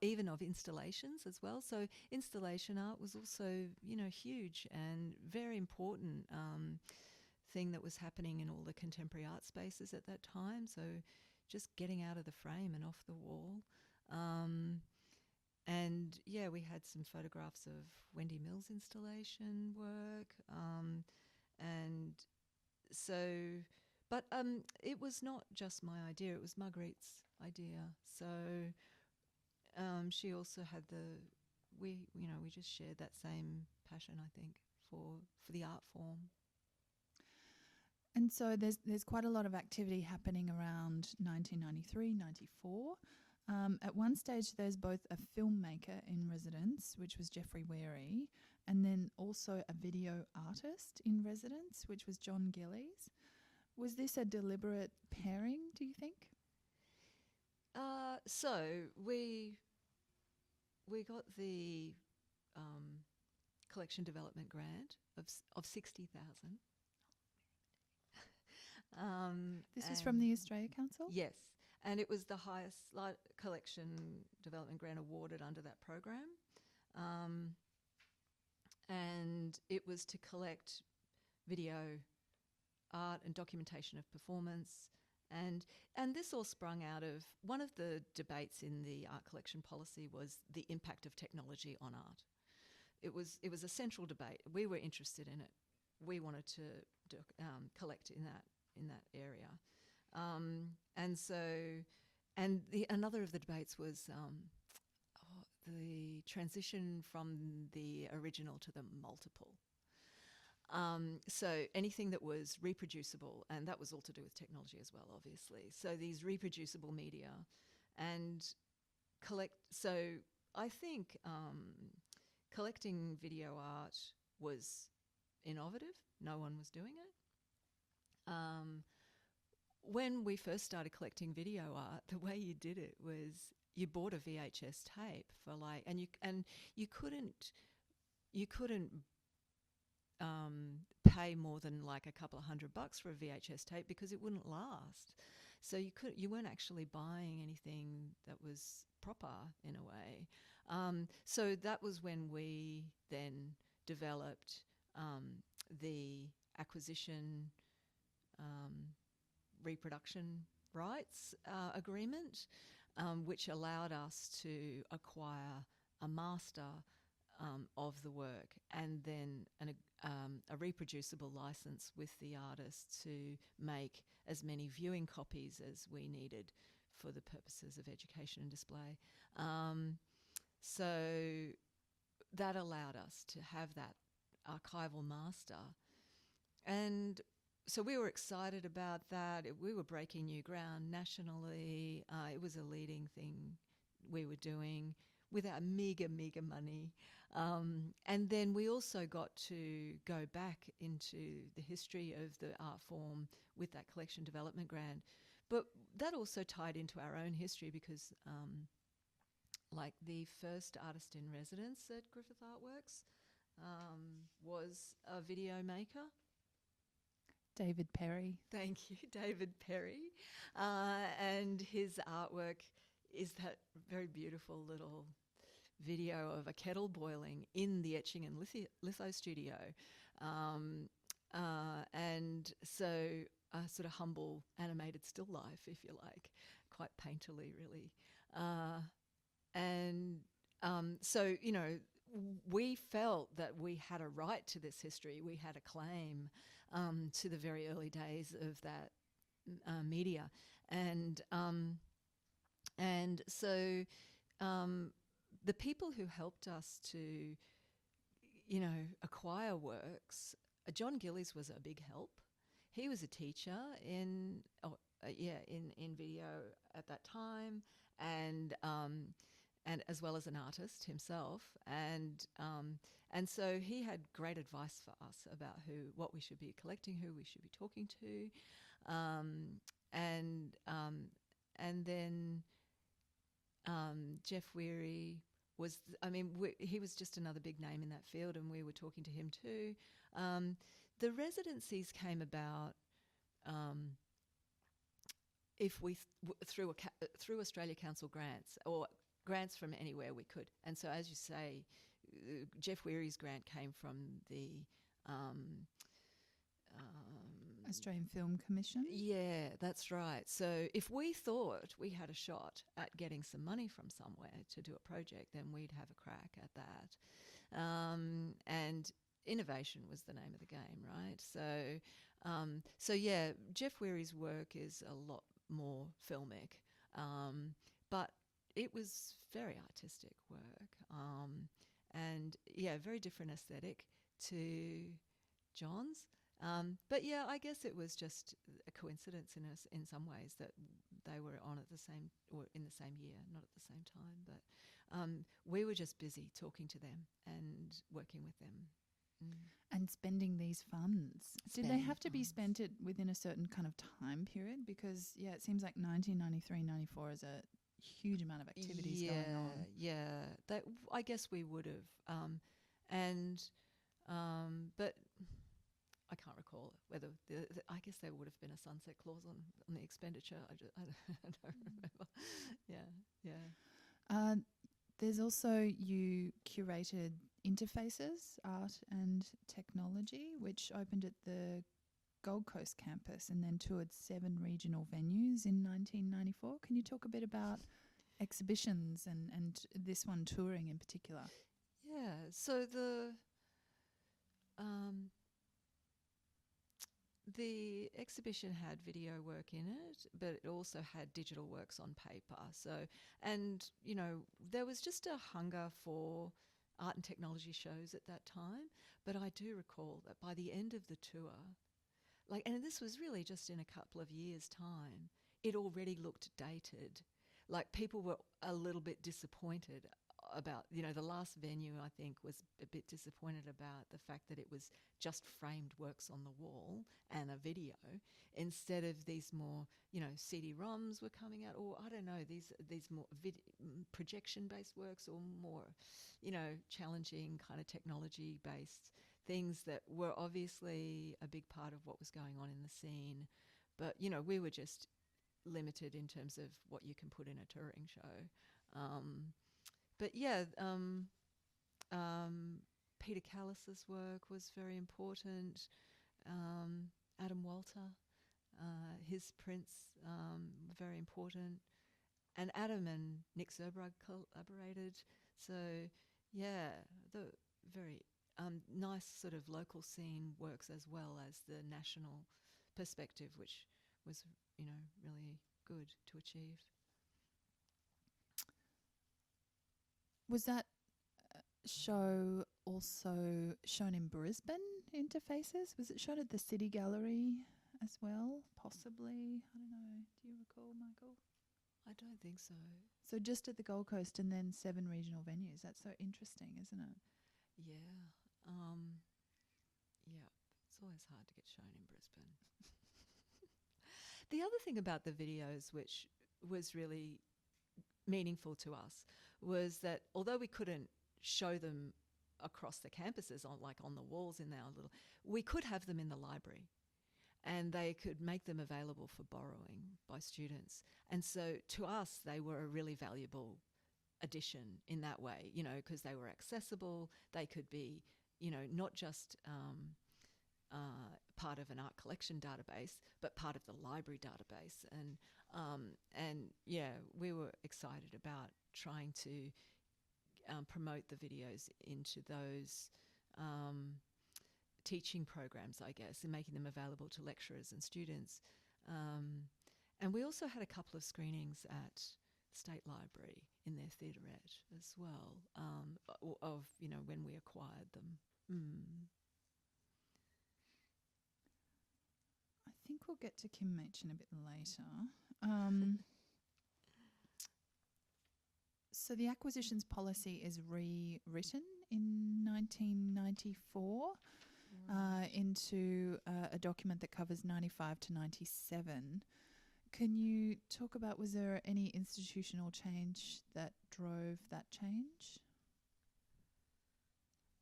even of installations as well. So installation art was also, you know, huge and very important thing that was happening in all the contemporary art spaces at that time. So just getting out of the frame and off the wall. And yeah, we had some photographs of Wendy Mills' installation work, and so, but it was not just my idea; it was Marguerite's idea. So she also had we just shared that same passion, I think, for the art form. And so there's quite a lot of activity happening around 1993, 94. At one stage, there's both a filmmaker in residence, which was Jeffrey Weary, and then also a video artist in residence, which was John Gillies. Was this a deliberate pairing, do you think? So we got the collection development grant of 60,000. This was from the Australia Council? Yes, and it was the highest collection development grant awarded under that program. And it was to collect video, art and documentation of performance. And this all sprung out of one of the debates in the art collection policy was the impact of technology on art. It was a central debate. We were interested in it. We wanted to collect in that area. Another of the debates was the transition from the original to the multiple. So anything that was reproducible, and that was all to do with technology as well, obviously. So these reproducible media and so I think collecting video art was innovative. No one was doing it. When we first started collecting video art, the way you did it was you bought a VHS tape for you couldn't pay more than like a couple of $100 for a VHS tape because it wouldn't last. So you weren't actually buying anything that was proper in a way. So that was when we then developed the acquisition reproduction rights agreement, which allowed us to acquire a master of the work and then a reproducible license with the artist to make as many viewing copies as we needed for the purposes of education and display. So that allowed us to have that archival master. And so we were excited about that. We were breaking new ground nationally. It was a leading thing we were doing with our meagre money. And then we also got to go back into the history of the art form with that collection development grant. But that also tied into our own history because like the first artist in residence at Griffith Artworks was a video maker. David Perry. Thank you, David Perry. And his artwork is that very beautiful little video of a kettle boiling in the etching and litho studio. And so a sort of humble animated still life, if you like, quite painterly, really. So, you know, we felt that we had a right to this history. We had a claim to the very early days of that media. And so the people who helped us to, you know, acquire works, John Gillies was a big help. He was a teacher in video at that time, and as well as an artist himself, and so he had great advice for us about what we should be collecting, who we should be talking to, and then Jeff Weary was, he was just another big name in that field, and we were talking to him too. The residencies came about through Australia Council grants or grants from anywhere we could. And so, as you say, Jeff Weary's grant came from the Australian Film Commission? Yeah, that's right. So if we thought we had a shot at getting some money from somewhere to do a project, then we'd have a crack at that. And innovation was the name of the game, right? So yeah, Jeff Weary's work is a lot more filmic, but it was very artistic work, and yeah, very different aesthetic to John's. But yeah, I guess it was just a coincidence in some ways that they were on at the same, or in the same year, not at the same time. But we were just busy talking to them and working with them. And spending these funds. Did they have to be spent within a certain kind of time period? Because, it seems like 1993-94 is a huge amount of activities going on. Yeah. I guess we would have. But I can't recall whether I guess there would have been a sunset clause on the expenditure. I don't remember. Yeah. There's also, you curated Interfaces, Art and Technology, which opened at the Gold Coast campus and then toured 7 regional venues in 1994. Can you talk a bit about exhibitions and this one touring in particular? Yeah, so the exhibition had video work in it, but it also had digital works on paper. So, and, there was just a hunger for art and technology shows at that time. But I do recall that by the end of the tour, and this was really just in a couple of years' time, it already looked dated. Like, people were a little bit disappointed about, the last venue, I think, was a bit disappointed about the fact that it was just framed works on the wall and a video, instead of these more, CD-ROMs were coming out, or I don't know, these more projection-based works, or more, challenging kind of technology-based things that were obviously a big part of what was going on in the scene. But, we were just limited in terms of what you can put in a touring show. But yeah, Peter Callis's work was very important. Adam Walter, his prints, very important. And Adam and Nick Zerbrug collaborated. So yeah, the very nice sort of local scene works, as well as the national perspective, which was, really good to achieve. Was that show also shown in Brisbane, Interfaces? Was it shown at the City Gallery as well, possibly? I don't know. Do you recall, Michael? I don't think so. So just at the Gold Coast and then 7 regional venues. That's so interesting, isn't it? Yeah. Yeah. It's always hard to get shown in Brisbane. The other thing about the videos, which was really meaningful to us, was that although we couldn't show them across the campuses on the walls in our little, we could have them in the library, and they could make them available for borrowing by students. And so to us, they were a really valuable addition in that way, because they were accessible. They could be, not just part of an art collection database, but part of the library database. And yeah, we were excited about trying to promote the videos into those teaching programs, I guess, and making them available to lecturers and students. And we also had a couple of screenings at State Library in their theaterette as well, of when we acquired them. I think we'll get to Kim Machin a bit later. So the acquisitions policy is rewritten in 1994 into a document that covers 95 to 97. Can you talk about, was there any institutional change that drove that change?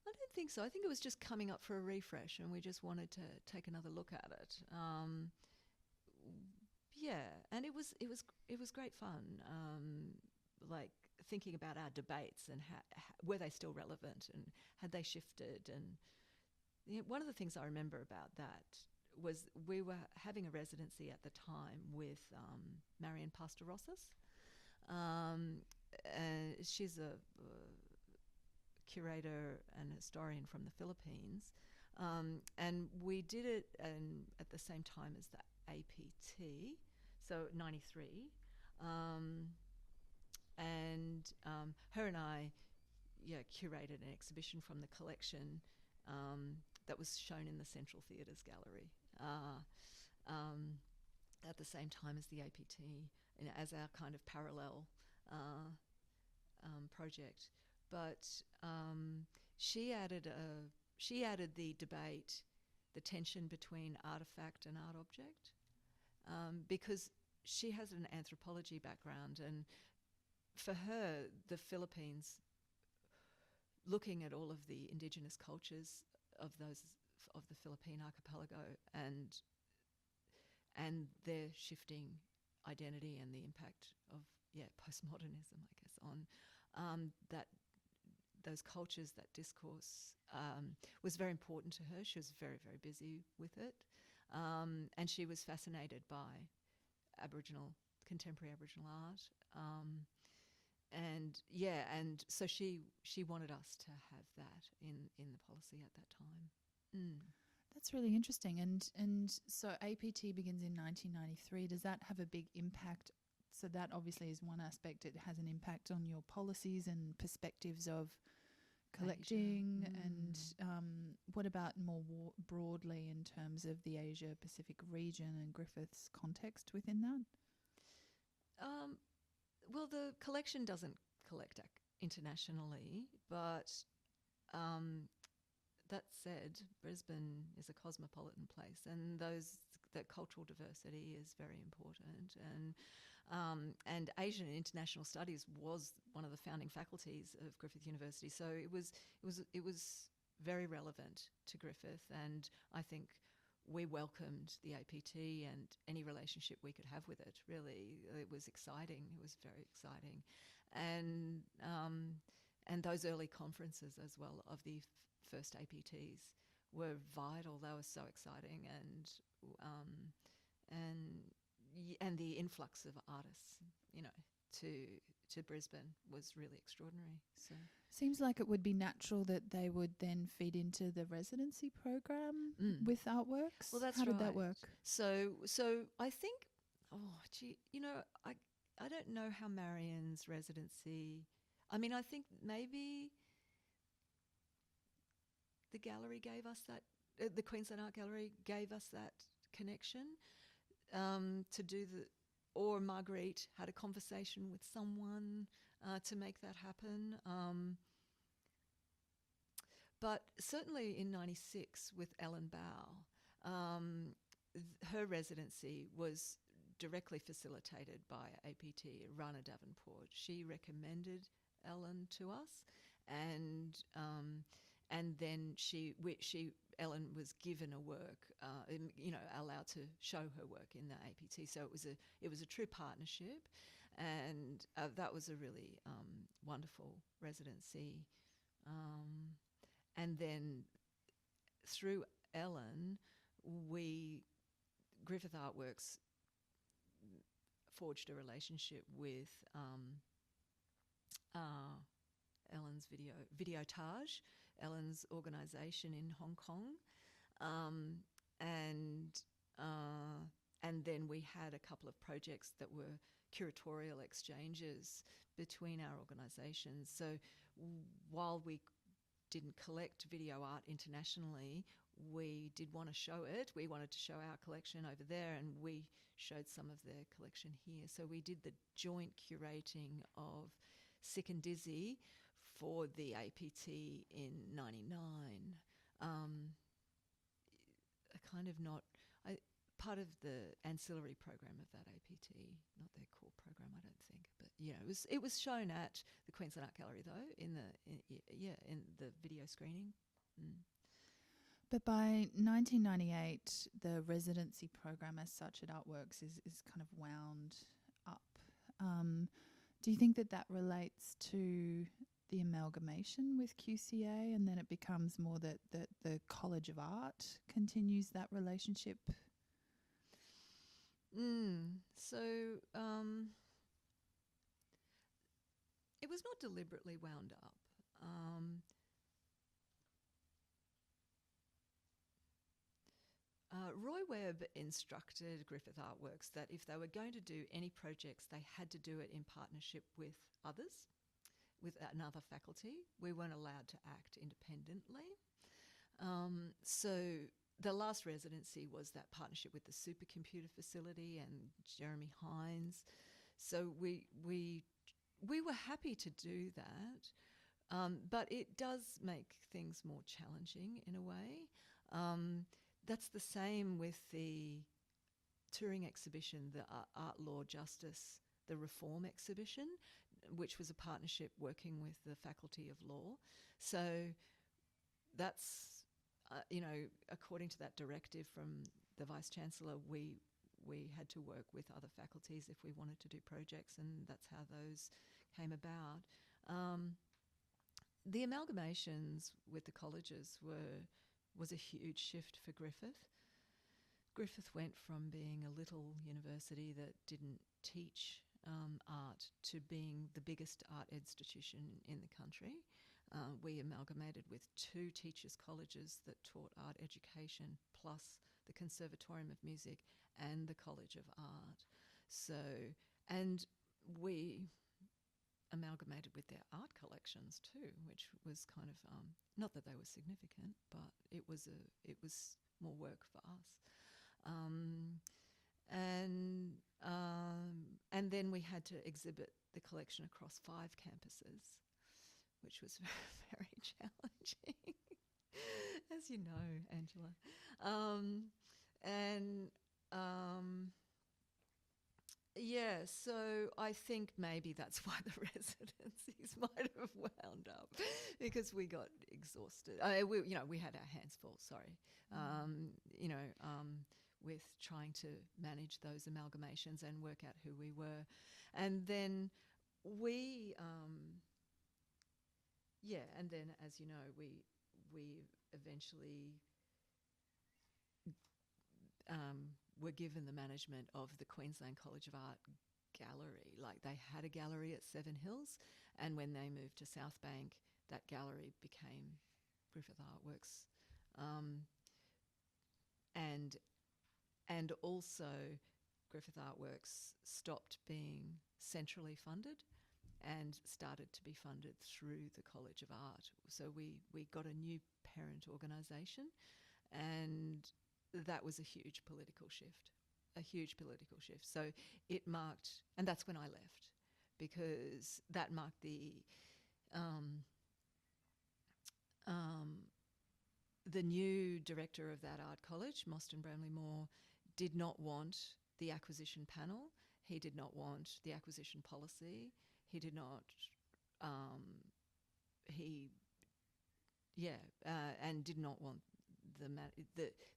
I don't think so. I think it was just coming up for a refresh, and we just wanted to take another look at it. Yeah, and it was great fun. Like, thinking about our debates and were they still relevant, and had they shifted. And one of the things I remember about that was we were having a residency at the time with Marion Pastorosas. She's a curator and historian from the Philippines. And we did it at the same time as the APT, so 93. Her and I curated an exhibition from the collection that was shown in the Central Theatres Gallery at the same time as the APT as our kind of parallel project. But she added the debate, the tension between artifact and art object, because she has an anthropology background, and for her, the Philippines, looking at all of the indigenous cultures of the Philippine archipelago and their shifting identity and the impact of postmodernism, I guess, on those cultures, that discourse was very important to her. She was very, very busy with it, and she was fascinated by contemporary Aboriginal art, and so she wanted us to have that in the policy at that time. That's really interesting. And so APT begins in 1993. Does that have a big impact? So that obviously is one aspect. It has an impact on your policies and perspectives of collecting. And what about more broadly in terms of the Asia Pacific region and Griffith's context within that? Well, the collection doesn't collect internationally, but that said, Brisbane is a cosmopolitan place, and that cultural diversity is very important. And Asian and International Studies was one of the founding faculties of Griffith University, so it was very relevant to Griffith, and I think we welcomed the APT and any relationship we could have with it. Really, it was exciting. It was very exciting, and those early conferences as well of the first APTs were vital. They were so exciting, and the influx of artists, to Brisbane was really extraordinary. So seems like it would be natural that they would then feed into the residency program with artworks. Well, that's how right. did that work? So I think, I don't know how Marion's residency. I mean, I think maybe the gallery gave us that. The Queensland Art Gallery gave us that connection to do or Marguerite had a conversation with someone to make that happen. But certainly in '96 with Ellen Bow, her residency was directly facilitated by APT, Rana Davenport. She recommended Ellen to us, and then Ellen was given a work, allowed to show her work in the APT. So it was a true partnership, and that was a really wonderful residency. And then through Ellen, Griffith Artworks forged a relationship with Ellen's Videotage, Ellen's organisation in Hong Kong, and then we had a couple of projects that were curatorial exchanges between our organisations. So while we didn't collect video art internationally, we did want to show it. We wanted to show our collection over there, and we showed some of their collection here. So we did the joint curating of Sick and Dizzy for the APT in '99. Part of the ancillary program of that APT, not their core program, I don't think. But it was shown at the Queensland Art Gallery though in the video screening. But by 1998, the residency program as such at Artworks is kind of wound up. Do you think that relates to the amalgamation with QCA, and then it becomes more that the College of Art continues that relationship? So it was not deliberately wound up. Roy Webb instructed Griffith Artworks that if they were going to do any projects, they had to do it in partnership with others, with another faculty. We weren't allowed to act independently. So the last residency was that partnership with the supercomputer facility and Jeremy Hines. So we were happy to do that, but it does make things more challenging in a way. That's the same with the touring exhibition, the Art, Law, Justice, the Reform exhibition, which was a partnership working with the Faculty of Law. So that's, according to that directive from the Vice-Chancellor, we had to work with other faculties if we wanted to do projects, and that's how those came about. The amalgamations with the colleges was a huge shift for Griffith. Griffith went from being a little university that didn't teach art to being the biggest art institution in the country. We amalgamated with 2 teachers' colleges that taught art education, plus the Conservatorium of Music and the College of Art. So, and we amalgamated with their art collections too, which was kind of not that they were significant, but it was more work for us. And then we had to exhibit the collection across 5 campuses, which was very challenging, as you know, Angela. So I think maybe that's why the residencies might have wound up, because we got exhausted. We had our hands full. Sorry, with trying to manage those amalgamations and work out who we were, and then as you know, we eventually were given the management of the Queensland College of Art gallery. Like, they had a gallery at Seven Hills, and when they moved to South Bank, that gallery became Griffith Artworks. And also Griffith Artworks stopped being centrally funded and started to be funded through the College of Art. So we got a new parent organisation, and that was a huge political shift. So it marked, and that's when I left, because that marked the new director of that art college, Mostyn Bramley Moore, did not want the acquisition panel. He did not want the acquisition policy. He did not. And did not want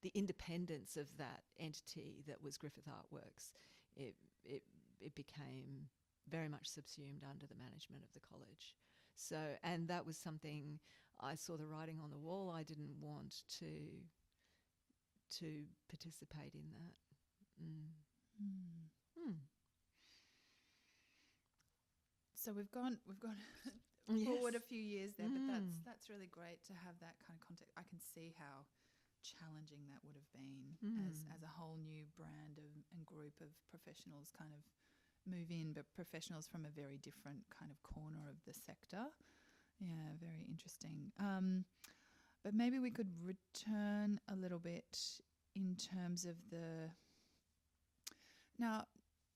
the independence of that entity that was Griffith Artworks. It became very much subsumed under the management of the college. So, and that was something I saw the writing on the wall. I didn't want to participate in that. So we've gone forward a few years there, but that's really great to have that kind of context. I can see how challenging that would have been as a whole new brand and group of professionals kind of move in, but professionals from a very different kind of corner of the sector. Yeah, very interesting. But maybe we could return a little bit in terms of now,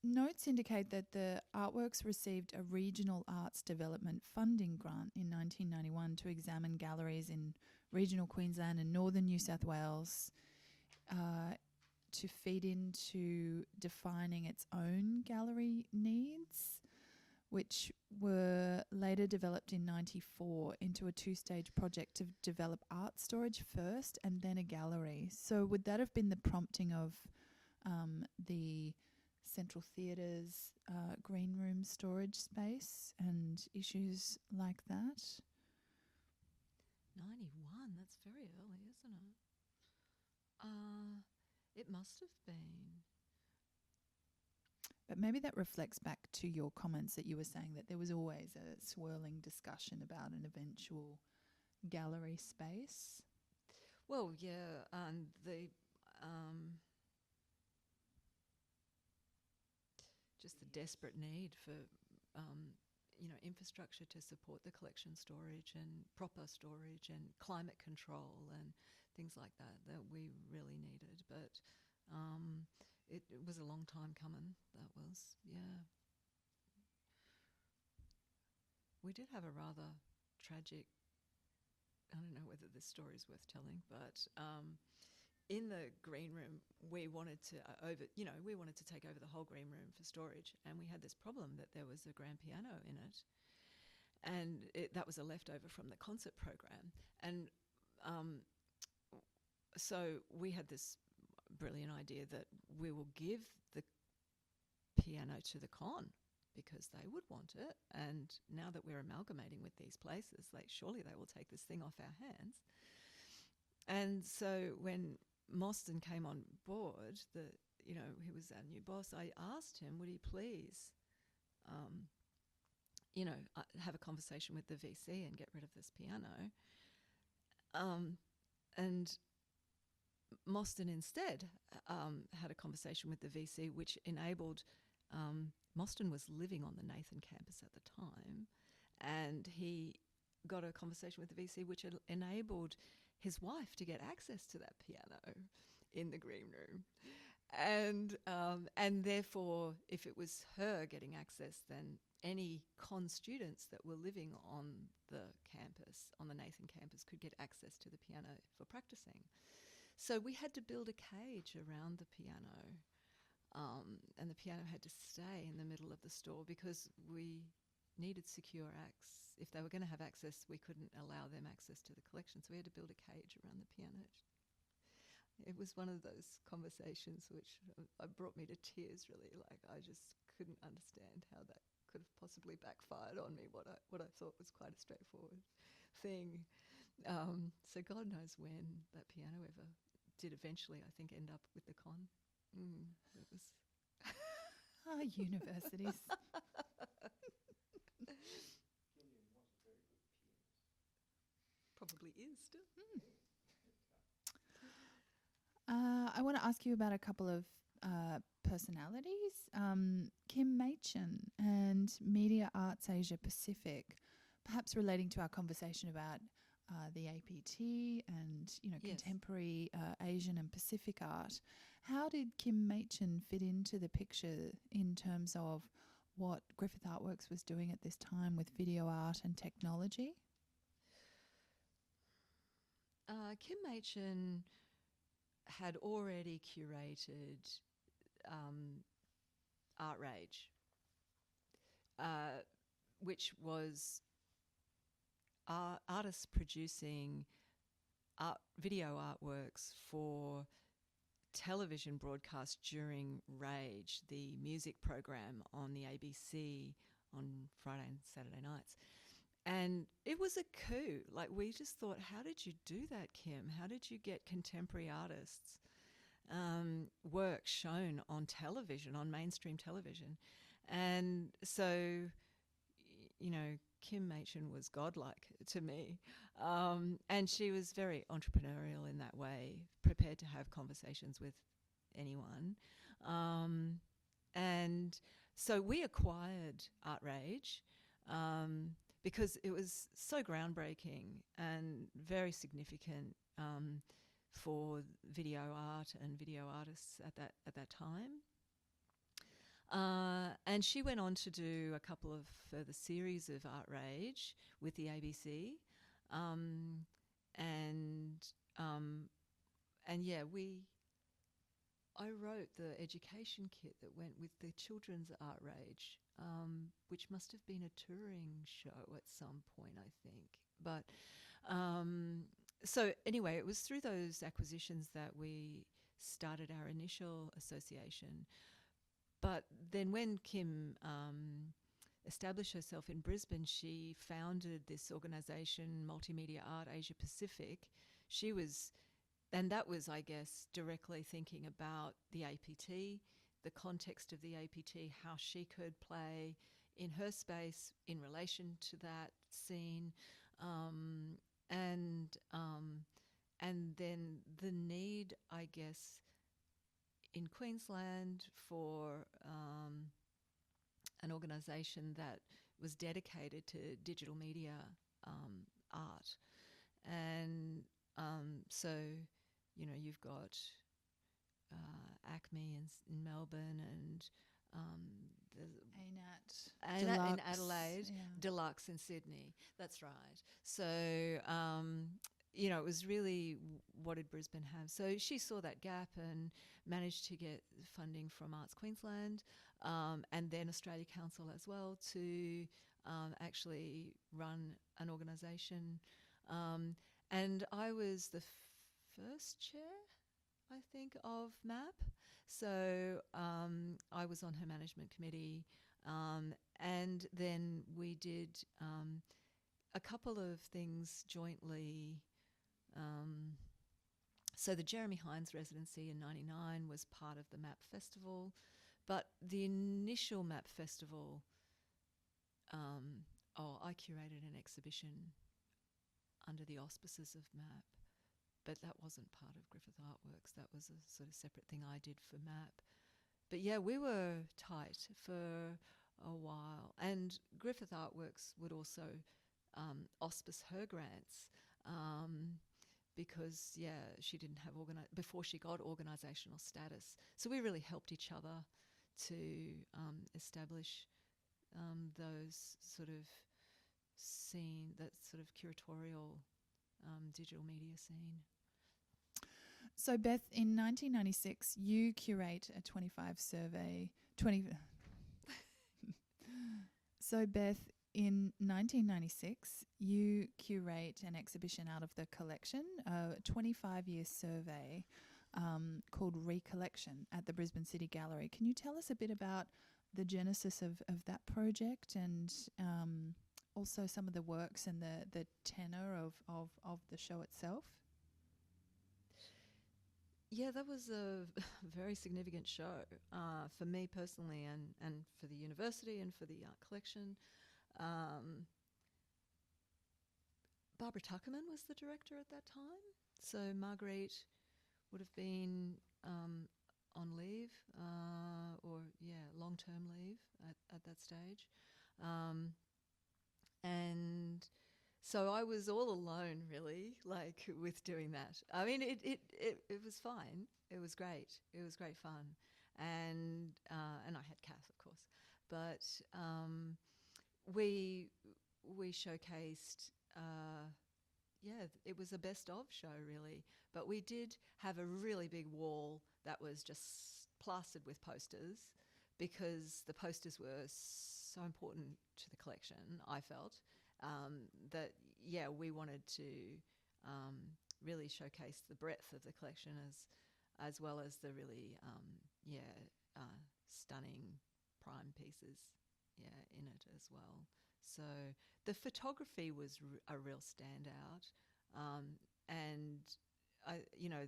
notes indicate that the Artworks received a Regional Arts Development Funding Grant in 1991 to examine galleries in regional Queensland and northern New South Wales to feed into defining its own gallery needs, which were later developed in 94 into a 2-stage project to develop art storage first and then a gallery. So would that have been the prompting of the Central Theatre's green room storage space and issues like that? 91, that's very early, isn't it? It must have been. But maybe that reflects back to your comments that you were saying that there was always a swirling discussion about an eventual gallery space. Well, yeah, just the desperate need for infrastructure to support the collection storage and proper storage and climate control and things like that we really needed. But it was a long time coming. That was, yeah. we did have a rather tragic, I don't know whether this story is worth telling, but in the green room, we wanted to we wanted to take over the whole green room for storage, and we had this problem that there was a grand piano in it, and that was a leftover from the concert program, and so we had this brilliant idea that we will give the piano to the con because they would want it, and now that we're amalgamating with these places, surely they will take this thing off our hands. And so when Mostyn came on board, he was our new boss, I asked him, would he please, have a conversation with the VC and get rid of this piano. And Mostyn instead had a conversation with the VC, which enabled, Mostyn was living on the Nathan campus at the time, and he got a conversation with the VC which enabled his wife to get access to that piano in the green room. And therefore, if it was her getting access, then any con students that were living on the campus, on the Nathan campus, could get access to the piano for practicing. So we had to build a cage around the piano, and the piano had to stay in the middle of the store because we needed secure access. If they were going to have access, we couldn't allow them access to the collection, so we had to build a cage around the piano. It was one of those conversations which brought me to tears, really. I just couldn't understand how that could have possibly backfired on me, what I thought was quite a straightforward thing. So God knows when that piano ever did eventually, I think, end up with the con. It was... universities. Probably is still. I want to ask you about a couple of personalities. Kim Machin and Media Arts Asia Pacific, perhaps relating to our conversation about the APT and Yes. contemporary Asian and Pacific art. How did Kim Machin fit into the picture in terms of what Griffith Artworks was doing at this time with video art and technology? Kim Machin had already curated Art Rage, which was artists producing video artworks for television broadcast during Rage, the music program on the ABC on Friday and Saturday nights. And it was a coup. We just thought, how did you do that, Kim? How did you get contemporary artists' work shown on television, on mainstream television? And so, Kim Machin was godlike to me. And she was very entrepreneurial in that way, prepared to have conversations with anyone. And so we acquired Art Rage because it was so groundbreaking and very significant for video art and video artists at that time. And she went on to do a couple of further series of Art Rage with the ABC. I wrote the education kit that went with the children's Art Rage, which must have been a touring show at some point, I think. But so anyway, it was through those acquisitions that we started our initial association. But then when Kim established herself in Brisbane, she founded this organisation, Multimedia Art Asia Pacific. And that was, I guess, directly thinking about the APT, the context of the APT, how she could play in her space in relation to that scene, and then the need, I guess, in Queensland for an organisation that was dedicated to digital media art. And so, you've got ACME in Melbourne and the ANAT, in Deluxe, Adelaide, yeah. Deluxe in Sydney. That's right. So, it was really what did Brisbane have? So she saw that gap and managed to get funding from Arts Queensland and then Australia Council as well to actually run an organisation. And I was the first chair, I think, of MAP. So I was on her management committee. And then we did a couple of things jointly. So the Jeremy Hines residency in '99 was part of the MAP Festival, but the initial MAP Festival, I curated an exhibition under the auspices of MAP, but that wasn't part of Griffith Artworks. That was a sort of separate thing I did for MAP. But yeah, we were tight for a while. And Griffith Artworks would also auspice her grants because, she didn't have before she got organisational status. So we really helped each other to establish those sort of that sort of curatorial digital media scene. So, Beth, in 1996, you curate a 25 survey. So, Beth, in 1996, you curate an exhibition out of the collection, a 25-year survey called Recollection at the Brisbane City Gallery. Can you tell us a bit about the genesis of that project and also some of the works and the tenor of the show itself? Yeah, that was a very significant show for me personally and for the university and for the art collection. Barbara Tuckerman was the director at that time. So Marguerite would have been on leave long-term leave at that stage. And so I was all alone, really, with doing that. I mean, it was fine. It was great. It was great fun, and I had Kath, of course. But we showcased. It was a best of show, really. But we did have a really big wall that was just plastered with posters because the posters were so important to the collection, I felt. That we wanted to really showcase the breadth of the collection as well as the really stunning prime pieces in it as well. So the photography was a real standout, and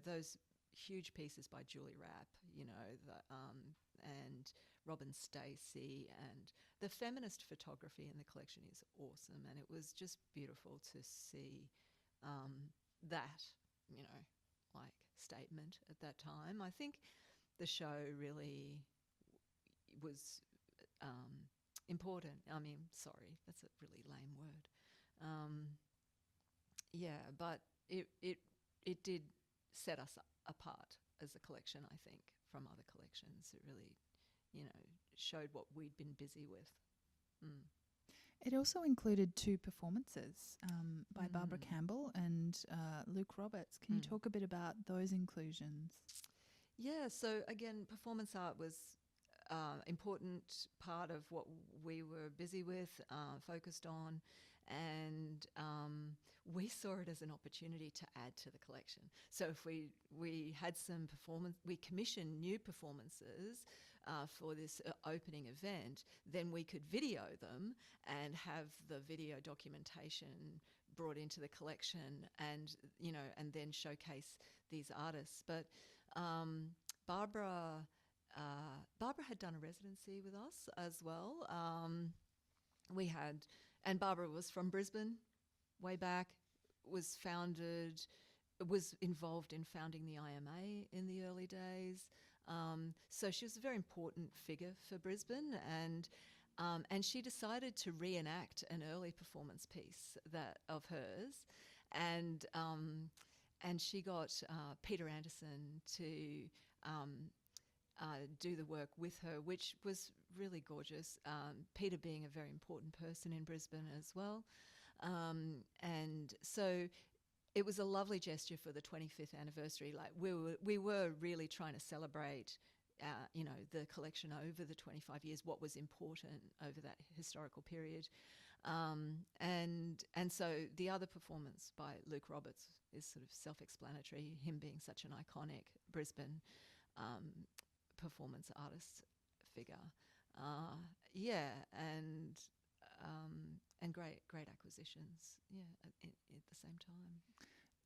those huge pieces by Julie Rapp, and Robin Stacey, and the feminist photography in the collection is awesome, and it was just beautiful to see that, statement at that time. I think the show really was important. I mean, sorry, that's a really lame word. But it did set us apart as a collection, I think, from other collections. It really, showed what we'd been busy with. It also included 2 performances by Barbara Campbell and Luke Roberts. Can you talk a bit about those inclusions? Yeah, so again, performance art was important part of what we were busy with, focused on, and we saw it as an opportunity to add to the collection. So if we had some we commissioned new performances for this opening event, then we could video them and have the video documentation brought into the collection and then showcase these artists. But Barbara had done a residency with us as well. And Barbara was from Brisbane way back, was involved in founding the IMA in the early days. So she was a very important figure for Brisbane, and she decided to reenact an early performance piece of hers, and she got Peter Anderson to do the work with her, which was really gorgeous. Peter being a very important person in Brisbane as well. And so it was a lovely gesture for the 25th anniversary. Like we were really trying to celebrate, the collection over the 25 years, what was important over that historical period. And so the other performance by Luke Roberts is sort of self-explanatory, him being such an iconic Brisbane performance artist figure. And great acquisitions, at the same time.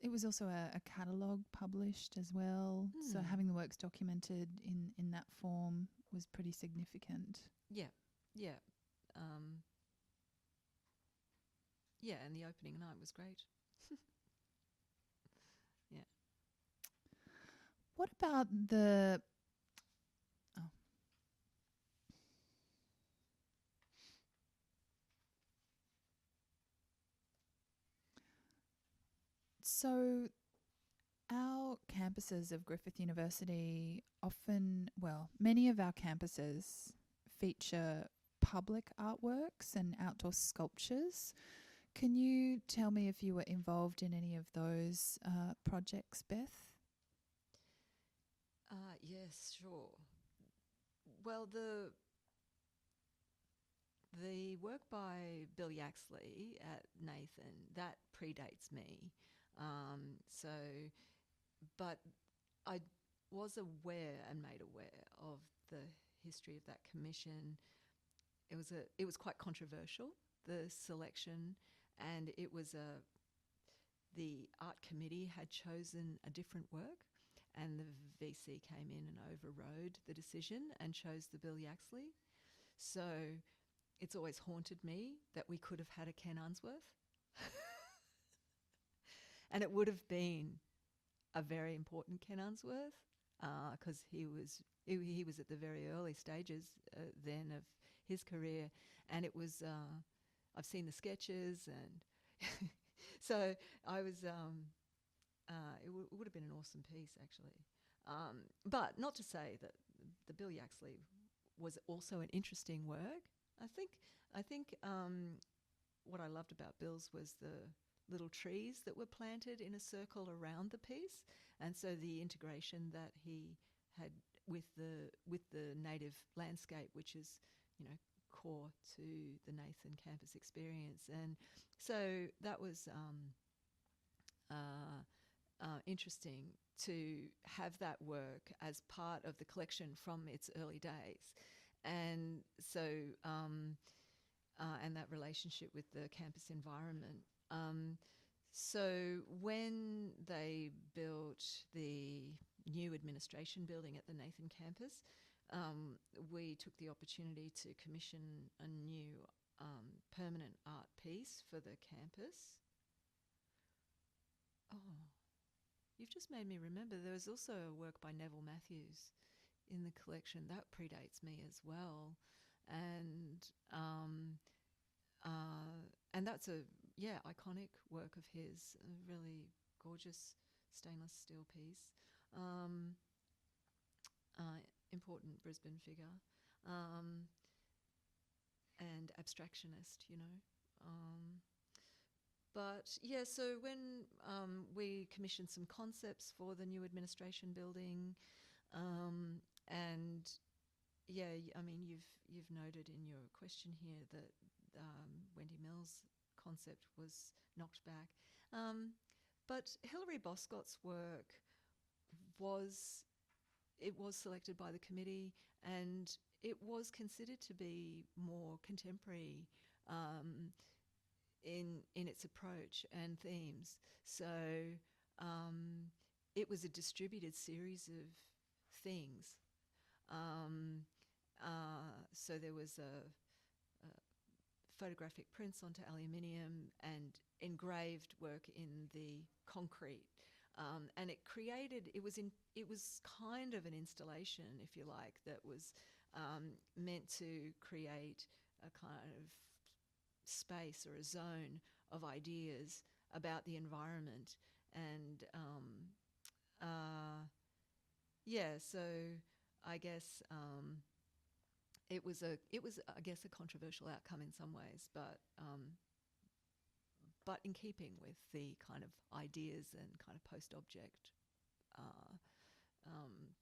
It was also a catalogue published as well. So having the works documented in that form was pretty significant. Yeah. And the opening night was great. Yeah. What about the... Oh. So our campuses of Griffith University many of our campuses feature public artworks and outdoor sculptures. Can you tell me if you were involved in any of those projects, Beth? Yes, sure. Well, the work by Bill Yaxley at Nathan, that predates me. But I was aware and made aware of the history of that commission. It was quite controversial, the selection, and the art committee had chosen a different work, and the VC came in and overrode the decision and chose the Bill Yaxley. So it's always haunted me that we could have had a Ken Unsworth. And it would have been a very important Ken Unsworth, because he was at the very early stages then of his career, and it was I've seen the sketches, and so I was it would have been an awesome piece, actually. But not to say that the Bill Yaxley was also an interesting work. I think what I loved about Bill's was the little trees that were planted in a circle around the piece, and so the integration that he had with the native landscape, which is, core to the Nathan campus experience. And so that was interesting to have that work as part of the collection from its early days. And so and that relationship with the campus environment. So when they built the new administration building at the Nathan campus, we took the opportunity to commission a new permanent art piece for the campus. Oh, you've just made me remember there was also a work by Neville Matthews in the collection. That predates me as well. And that's a iconic work of his, a really gorgeous stainless steel piece. Important Brisbane figure, and abstractionist, But so when we commissioned some concepts for the new administration building, and I mean you've noted in your question here that Wendy Mills' concept was knocked back, but Hilary Boscott's work was selected by the committee, and it was considered to be more contemporary in its approach and themes. So it was a distributed series of things. So there was a photographic prints onto aluminium and engraved work in the concrete. And it was kind of an installation, if you like, that was meant to create a kind of space or a zone of ideas about the environment. And I guess it was I guess a controversial outcome in some ways, but in keeping with the kind of ideas and kind of post-object uh, um,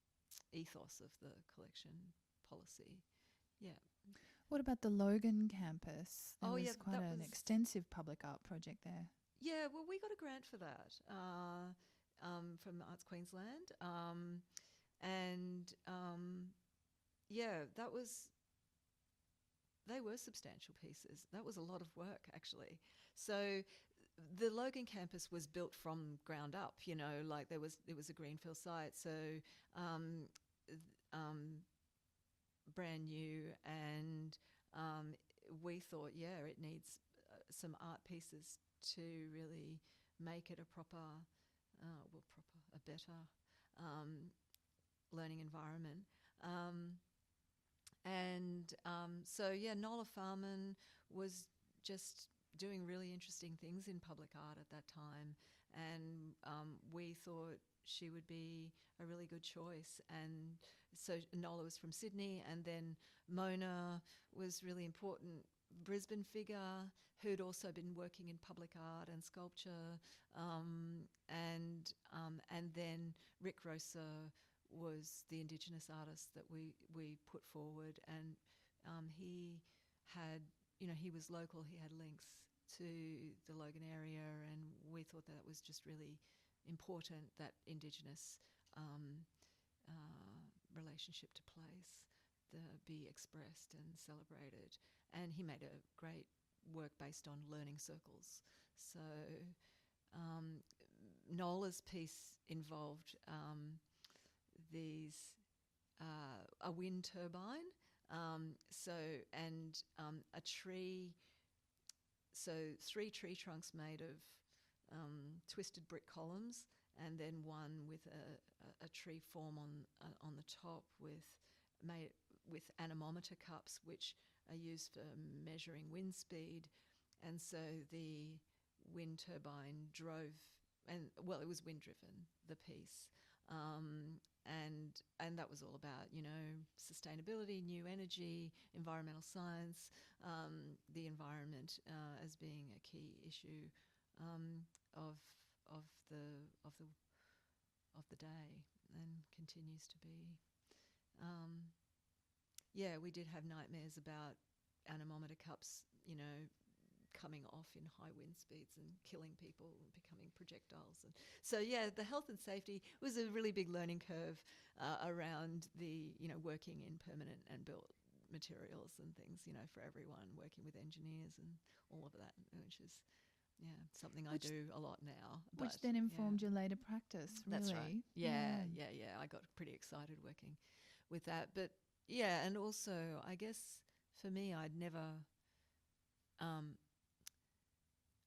ethos of the collection policy. Yeah. What about the Logan campus? There Oh, was yeah, quite that an was extensive public art project there. Yeah, well, we got a grant for that from Arts Queensland, and yeah, they were substantial pieces. That was a lot of work, actually. So the Logan campus was built from ground up. You know, like it was a greenfield site, so um, brand new, and we thought, yeah, it needs some art pieces to really make it a better learning environment. So, yeah, Nola Farman was just doing really interesting things in public art at that time, and we thought she would be a really good choice. And so Nola was from Sydney, and then Mona was really important Brisbane figure who'd also been working in public art and sculpture, and then Rick Rosa was the Indigenous artist that we put forward, and he had, he was local, he had links to the Logan area, and we thought that was just really important, that Indigenous relationship to place be expressed and celebrated. And he made a great work based on learning circles. So Nola's piece involved a wind turbine, a tree. So 3 tree trunks made of twisted brick columns, and then one with a tree form on the top with anemometer cups, which are used for measuring wind speed. And so the wind turbine drove, it was wind driven, the piece. And that was all about, sustainability, new energy, environmental science, the environment as being a key issue of the day, and continues to be. We did have nightmares about anemometer cups, coming off in high wind speeds and killing people and becoming projectiles. And so, the health and safety was a really big learning curve around the, working in permanent and built materials and things, for everyone, working with engineers and all of that, which is, something I do a lot now. Which then informed your later practice, really. That's right. Yeah. I got pretty excited working with that. But, and also, I guess, for me, I'd never...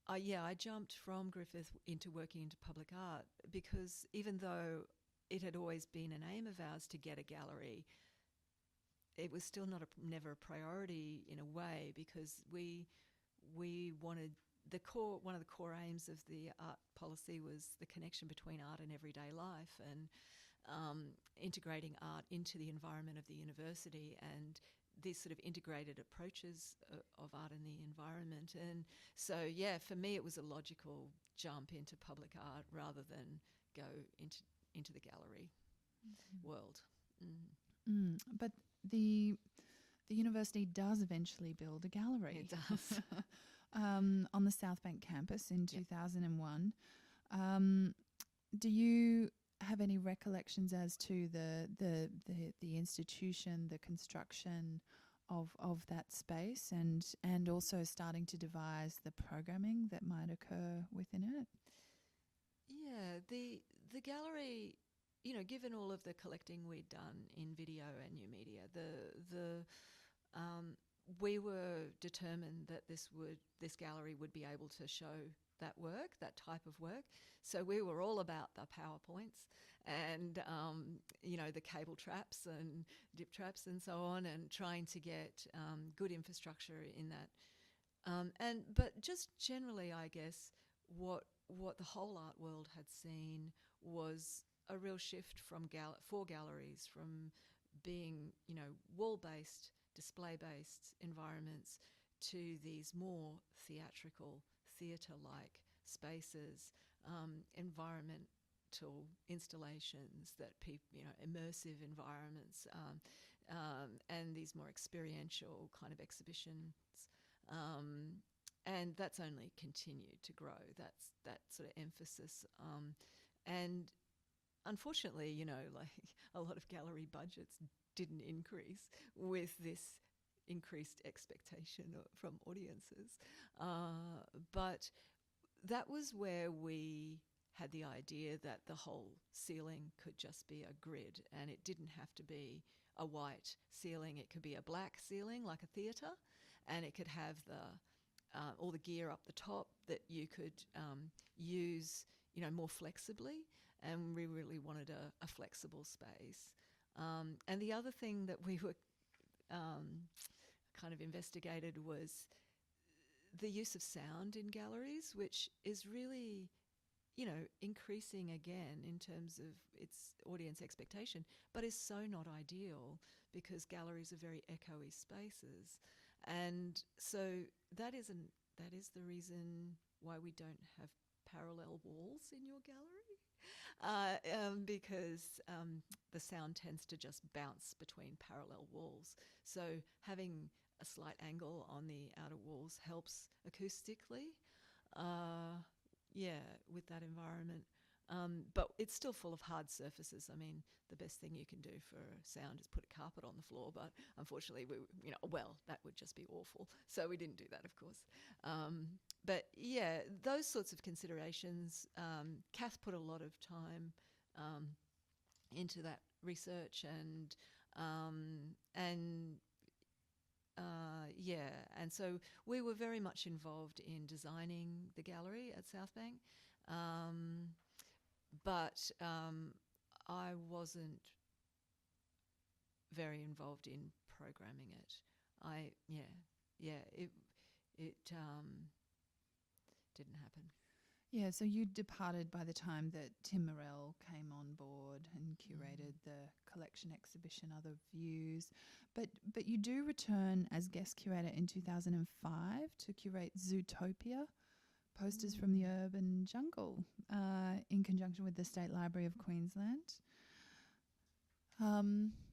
I jumped from Griffith into working into public art because even though it had always been an aim of ours to get a gallery, it was still never a priority in a way, because we wanted one of the core aims of the art policy was the connection between art and everyday life, and integrating art into the environment of the university, and these sort of integrated approaches of art in the environment. And so, for me, it was a logical jump into public art rather than go into the gallery world. But the university does eventually build a gallery. It does. On the South Bank campus in 2001. Do you have any recollections as to the institution, the construction of that space, and also starting to devise the programming that might occur within it? Yeah, the gallery, given all of the collecting we'd done in video and new media, we were determined that this gallery would be able to show that work, that type of work. So we were all about the PowerPoints and, the cable traps and dip traps and so on, and trying to get good infrastructure in that. But just generally, I guess, what the whole art world had seen was a real shift from for galleries from being, wall-based, display-based environments to these more theatrical, theatre-like spaces, environmental installations that people, immersive environments, and these more experiential kind of exhibitions. And that's only continued to grow, that sort of emphasis. And unfortunately, like a lot of gallery budgets didn't increase with this increased expectation from audiences. But that was where we had the idea that the whole ceiling could just be a grid, and it didn't have to be a white ceiling. It could be a black ceiling like a theatre, and it could have all the gear up the top that you could use, more flexibly. And we really wanted a flexible space. And the other thing that we were kind of investigated was the use of sound in galleries, which is really, increasing again in terms of its audience expectation, but is so not ideal because galleries are very echoey spaces. And so that is the reason why we don't have parallel walls in your gallery, because the sound tends to just bounce between parallel walls. So having a slight angle on the outer walls helps acoustically, with that environment. But it's still full of hard surfaces. I mean, the best thing you can do for sound is put a carpet on the floor, but unfortunately, that would just be awful. So we didn't do that, of course. But yeah, those sorts of considerations, Kath put a lot of time into that research, and so we were very much involved in designing the gallery at South Bank. But I wasn't very involved in programming it. It didn't happen. Yeah, so you departed by the time that Tim Morell came on board and curated the collection exhibition Other Views. But you do return as guest curator in 2005 to curate Zootopia, Posters from the Urban Jungle, in conjunction with the State Library of Queensland.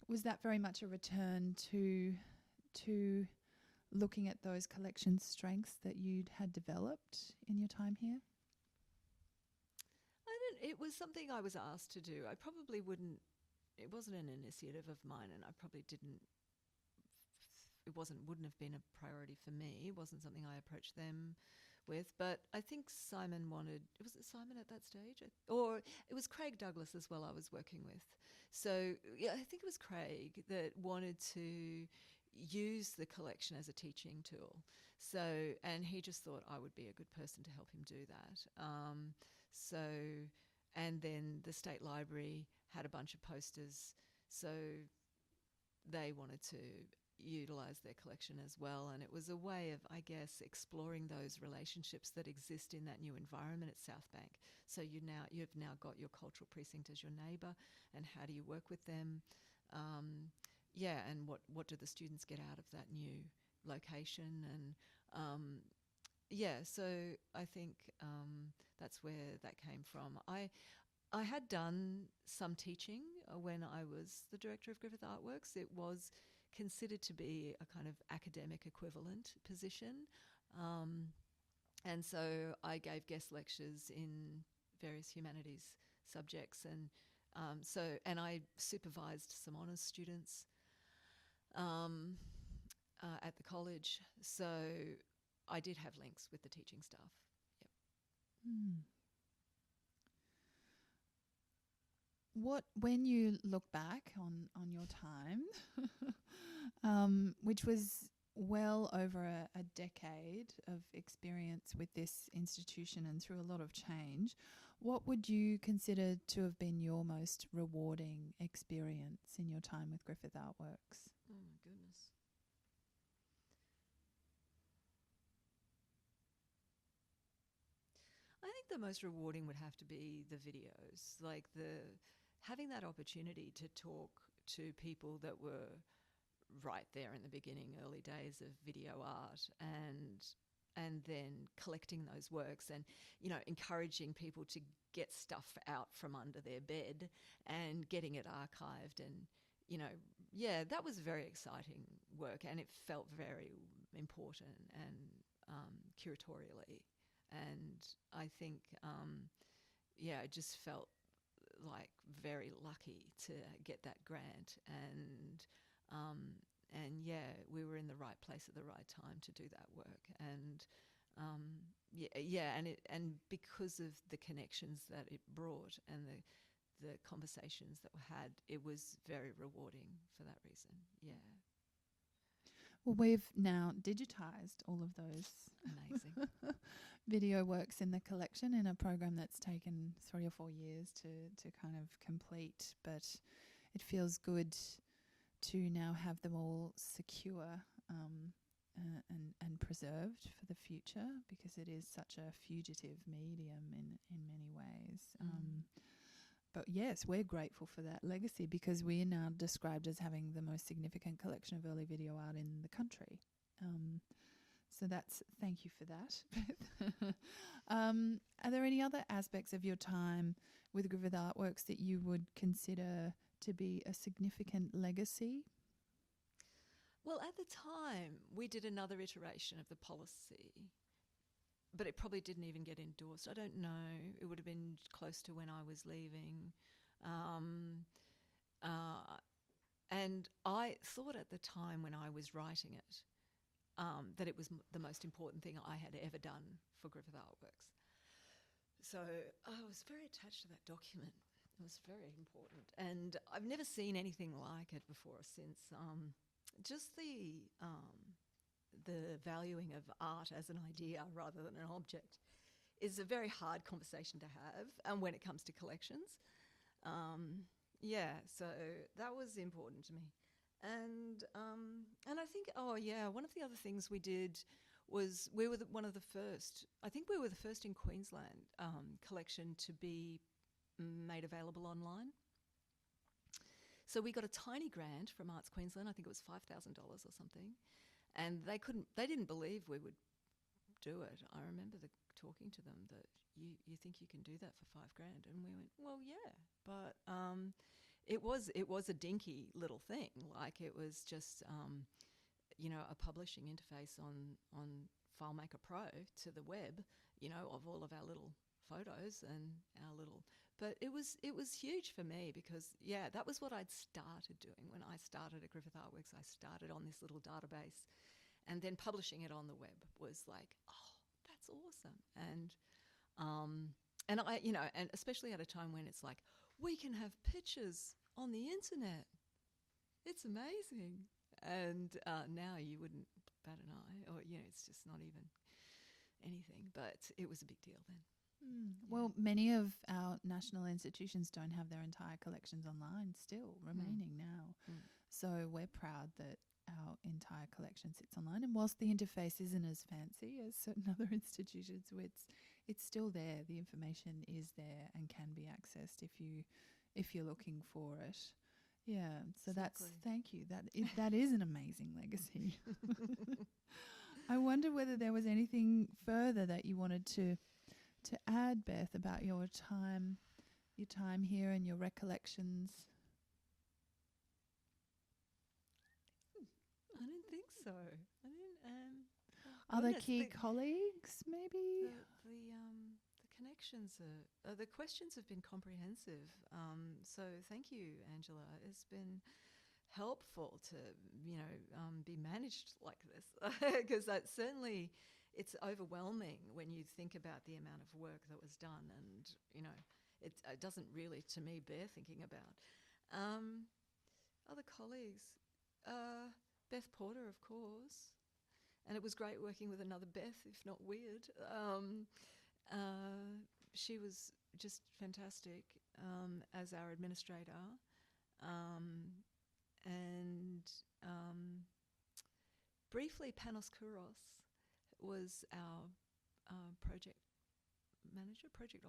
Was that very much a return to looking at those collection strengths that you'd had developed in your time here? It was something I was asked to do. I probably wouldn't. It wasn't an initiative of mine, and I probably didn't. Wouldn't have been a priority for me. It wasn't something I approached them with. But I think Simon wanted. Was it Simon at that stage, or it was Craig Douglas as well? I was working with. So yeah, I think it was Craig that wanted to use the collection as a teaching tool. So, and he just thought I would be a good person to help him do that. And then the State Library had a bunch of posters, so they wanted to utilise their collection as well. And it was a way of, I guess, exploring those relationships that exist in that new environment at South Bank. So you've now got your cultural precinct as your neighbour, and how do you work with them? And what do the students get out of that new location? And so I think that's where that came from. I had done some teaching when I was the director of Griffith Artworks. It was considered to be a kind of academic equivalent position. And so I gave guest lectures in various humanities subjects, and I supervised some honours students at the college. So I did have links with the teaching staff. Yep. When you look back on your time, which was well over a decade of experience with this institution and through a lot of change, what would you consider to have been your most rewarding experience in your time with Griffith Artworks? Oh my goodness. I think the most rewarding would have to be the videos, like having that opportunity to talk to people that were right there in the beginning, early days of video art, and then collecting those works and, encouraging people to get stuff out from under their bed and getting it archived. And, that was very exciting work, and it felt very important and curatorially. And I think, I just felt like very lucky to get that grant, and we were in the right place at the right time to do that work. And and because of the connections that it brought and the conversations that were had, it was very rewarding for that reason. Yeah. Well, we've now digitised all of those Amazing video works in the collection in a program that's taken 3 or 4 years to kind of complete, but it feels good to now have them all secure and preserved for the future, because it is such a fugitive medium in many ways. But yes, we're grateful for that legacy, because we are now described as having the most significant collection of early video art in the country. So thank you for that. Are there any other aspects of your time with Griffith Artworks that you would consider to be a significant legacy? Well, at the time, we did another iteration of the policy, but it probably didn't even get endorsed. I don't know. It would have been close to when I was leaving. And I thought at the time when I was writing it that it was the most important thing I had ever done for Griffith Artworks. So I was very attached to that document. It was very important. And I've never seen anything like it before or since. Just the valuing of art as an idea rather than an object is a very hard conversation to have, and when it comes to collections. So that was important to me. And I think, one of the other things we did was we were one of the first, I think we were the first in Queensland collection to be made available online. So we got a tiny grant from Arts Queensland. I think it was $5,000 or something. And they didn't believe we would do it. I remember talking to them that you think you can do that for $5,000? And we went, well, yeah. But it was a dinky little thing. Like, it was just, a publishing interface on FileMaker Pro to the web, of all of our little photos and our little. But it was huge for me, because, that was what I'd started doing when I started at Griffith Artworks. I started on this little database, and then publishing it on the web was like, oh, that's awesome. And I, and especially at a time when it's like, we can have pictures on the internet. It's amazing. And now you wouldn't bat an eye, or, it's just not even anything. But it was a big deal then. Well, many of our national institutions don't have their entire collections online still remaining now. So we're proud that our entire collection sits online. And whilst the interface isn't as fancy as certain other institutions, it's still there. The information is there and can be accessed if you're looking for it. Yeah. So Exactly. Thank you. That is an amazing legacy. I wonder whether there was anything further that you wanted to add, Beth, about your time here and your recollections. I don't think so. I didn't. Other key colleagues, maybe? The connections the questions have been comprehensive. So thank you, Angela. It's been helpful to be managed like this, because certainly it's overwhelming when you think about the amount of work that was done, and it doesn't really, to me, bear thinking about. Other colleagues, Beth Porter, of course, and it was great working with another Beth, if not weird. She was just fantastic as our administrator, and briefly Panos Kouros was our project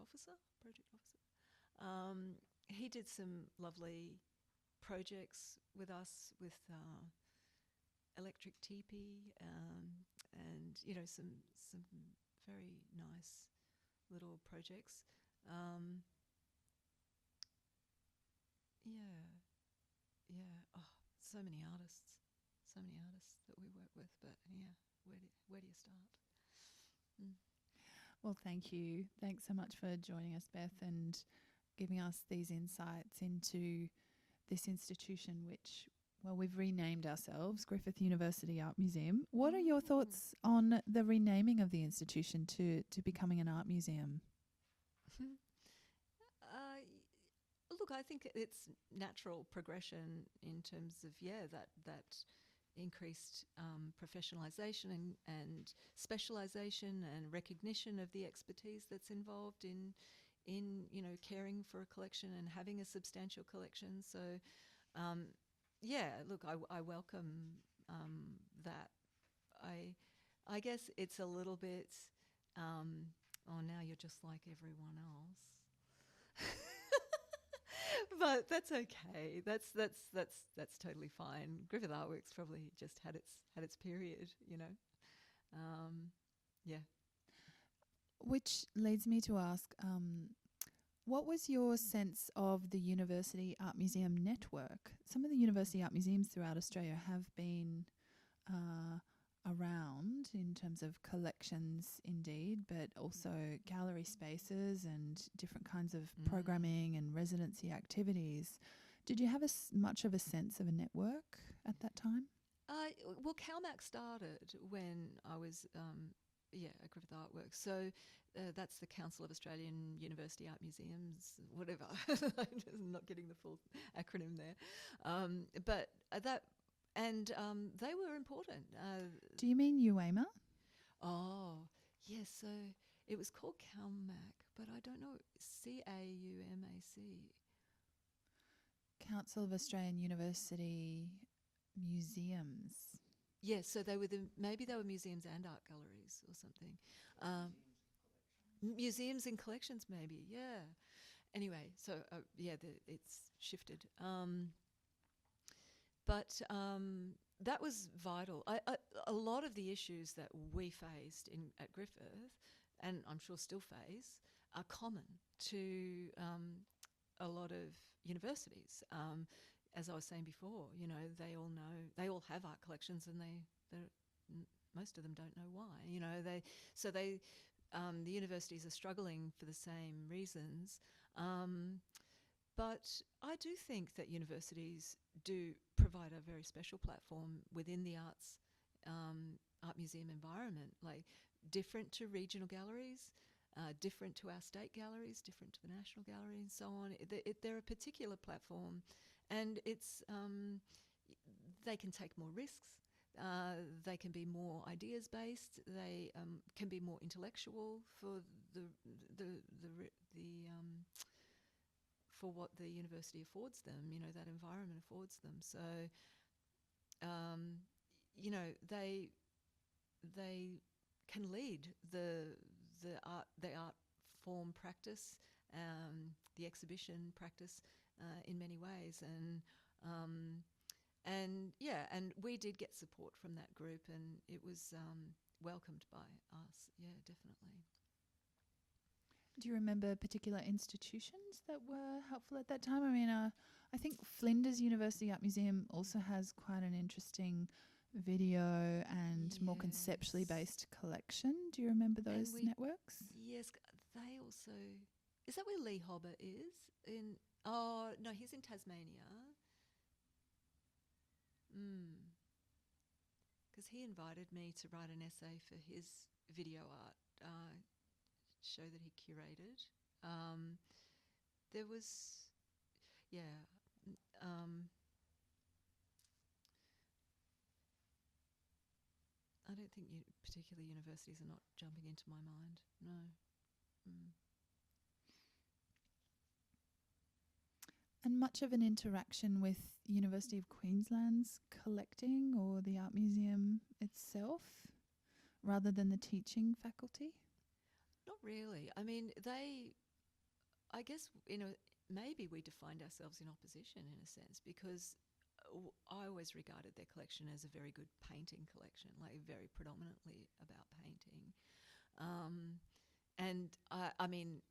officer. He did some lovely projects with us with electric teepee, and some very nice little projects. Yeah, yeah. Oh, so many artists that we work with. But yeah, where do you start? Mm. Well, thank you. Thanks so much for joining us, Beth, and giving us these insights into this institution, which, well, we've renamed ourselves Griffith University Art Museum. What are your thoughts on the renaming of the institution to becoming an art museum? Look, I think it's natural progression in terms of that increased professionalisation and specialisation and recognition of the expertise that's involved in caring for a collection and having a substantial collection. So look, I welcome that. I guess it's a little bit now you're just like everyone else. But that's okay. That's totally fine. Griffith Artworks probably just had its period, Yeah. Which leads me to ask, what was your sense of the University Art Museum network? Some of the University Art Museums throughout Australia have been around in terms of collections indeed, but also gallery spaces and different kinds of programming and residency activities. Did you have much of a sense of a network at that time? Well, CalMac started when I was at Griffith Artworks. So that's the Council of Australian University Art Museums, whatever. I'm not getting the full acronym there. But they were important. Do you mean UAMA? Oh, yes. So it was called CalMac, but I don't know. CAUMAC. Council of Australian University Museums. Yes, so maybe they were museums and art galleries or something. Museums and collections, maybe. Yeah. Anyway, so it's shifted. But that was vital. A lot of the issues that we faced at Griffith, and I'm sure still face, are common to a lot of universities. As I was saying before, they all have art collections, and most of them don't know why. The universities are struggling for the same reasons. But I do think that universities do provide a very special platform within the art museum environment, like different to regional galleries, different to our state galleries, different to the National Gallery, and so on. They're a particular platform, and they can take more risks. They can be more ideas based. They can be more intellectual for for what the university affords them. That environment affords them. So, they can lead the art form practice, the exhibition practice in many ways, and we did get support from that group, and it was welcomed by us. Yeah, definitely. Do you remember particular institutions that were helpful at that time? I mean, I think Flinders University Art Museum also has quite an interesting video and more conceptually based collection. Do you remember those networks? Yes, they also... Is that where Lee Hobber is? Oh, no, he's in Tasmania. Because he invited me to write an essay for his video art show that he curated. There was, I don't think particular universities are not jumping into my mind. No. And much of an interaction with University of Queensland's collecting or the art museum itself, rather than the teaching faculty? Not really. I mean, I guess, maybe we defined ourselves in opposition in a sense, because I always regarded their collection as a very good painting collection, like very predominantly about painting. And I mean,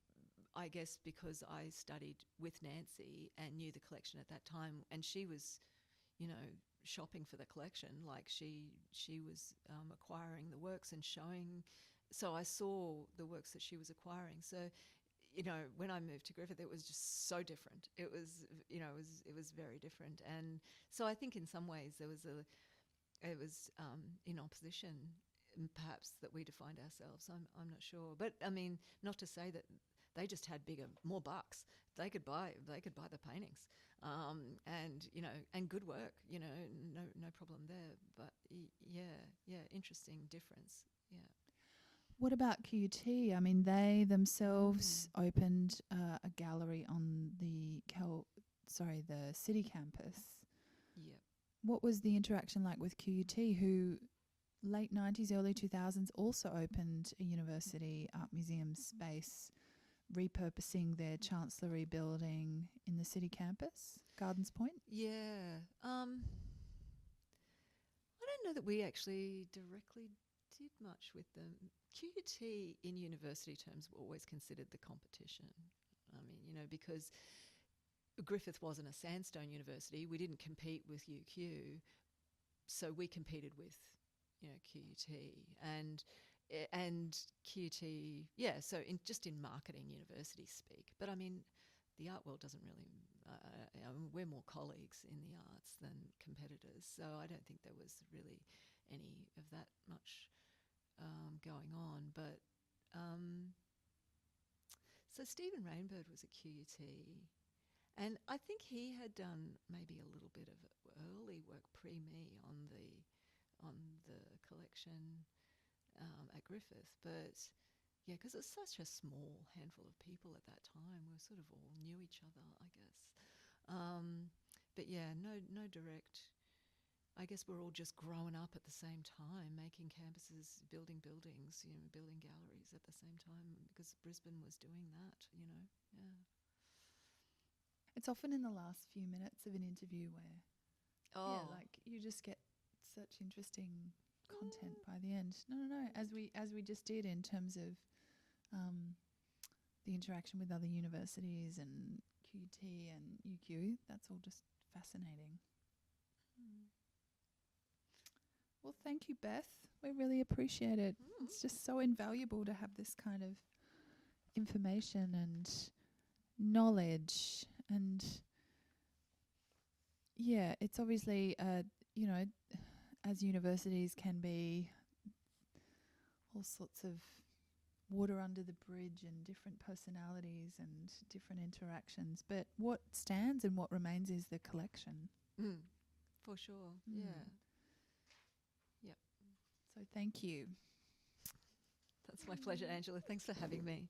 I guess because I studied with Nancy and knew the collection at that time, and she was, shopping for the collection, like she was acquiring the works and showing. So I saw the works that she was acquiring. So, when I moved to Griffith, it was just so different. It was, it was very different. And so I think in some ways it was in opposition, perhaps, that we defined ourselves. I'm not sure, but I mean, not to say that they just had more bucks. They could buy the paintings, and good work. No problem there. But yeah, interesting difference. Yeah. What about QUT? I mean, they themselves opened a gallery on the city campus. Yeah. What was the interaction like with QUT, who late 90s, early 2000s also opened a university art museum space, repurposing their Chancellery building in the city campus, Gardens Point? Yeah. I don't know that we actually directly did much with them. QUT in university terms were always considered the competition. I mean, because Griffith wasn't a sandstone university, we didn't compete with UQ, so we competed with, QUT and QUT. Yeah, so in marketing, university speak. But I mean, the art world doesn't really. We're more colleagues in the arts than competitors, so I don't think there was really any of that much going on. But so Stephen Rainbird was a QUT, and I think he had done maybe a little bit of early work pre-me on the collection at Griffith. But yeah, because it's such a small handful of people at that time, we sort of all knew each other, I guess. But yeah, no direct. I guess we're all just growing up at the same time, making campuses, building buildings, building galleries at the same time, because Brisbane was doing that, yeah. It's often in the last few minutes of an interview where, you just get such interesting content by the end. No. As we just did in terms of the interaction with other universities and QUT and UQ, that's all just fascinating. Well, thank you, Beth. We really appreciate it. It's just so invaluable to have this kind of information and knowledge. And yeah, it's obviously, as universities can be all sorts of water under the bridge and different personalities and different interactions. But what stands and what remains is the collection. For sure, yeah. Yep. So thank you. That's my pleasure, Angela. Thanks for having me.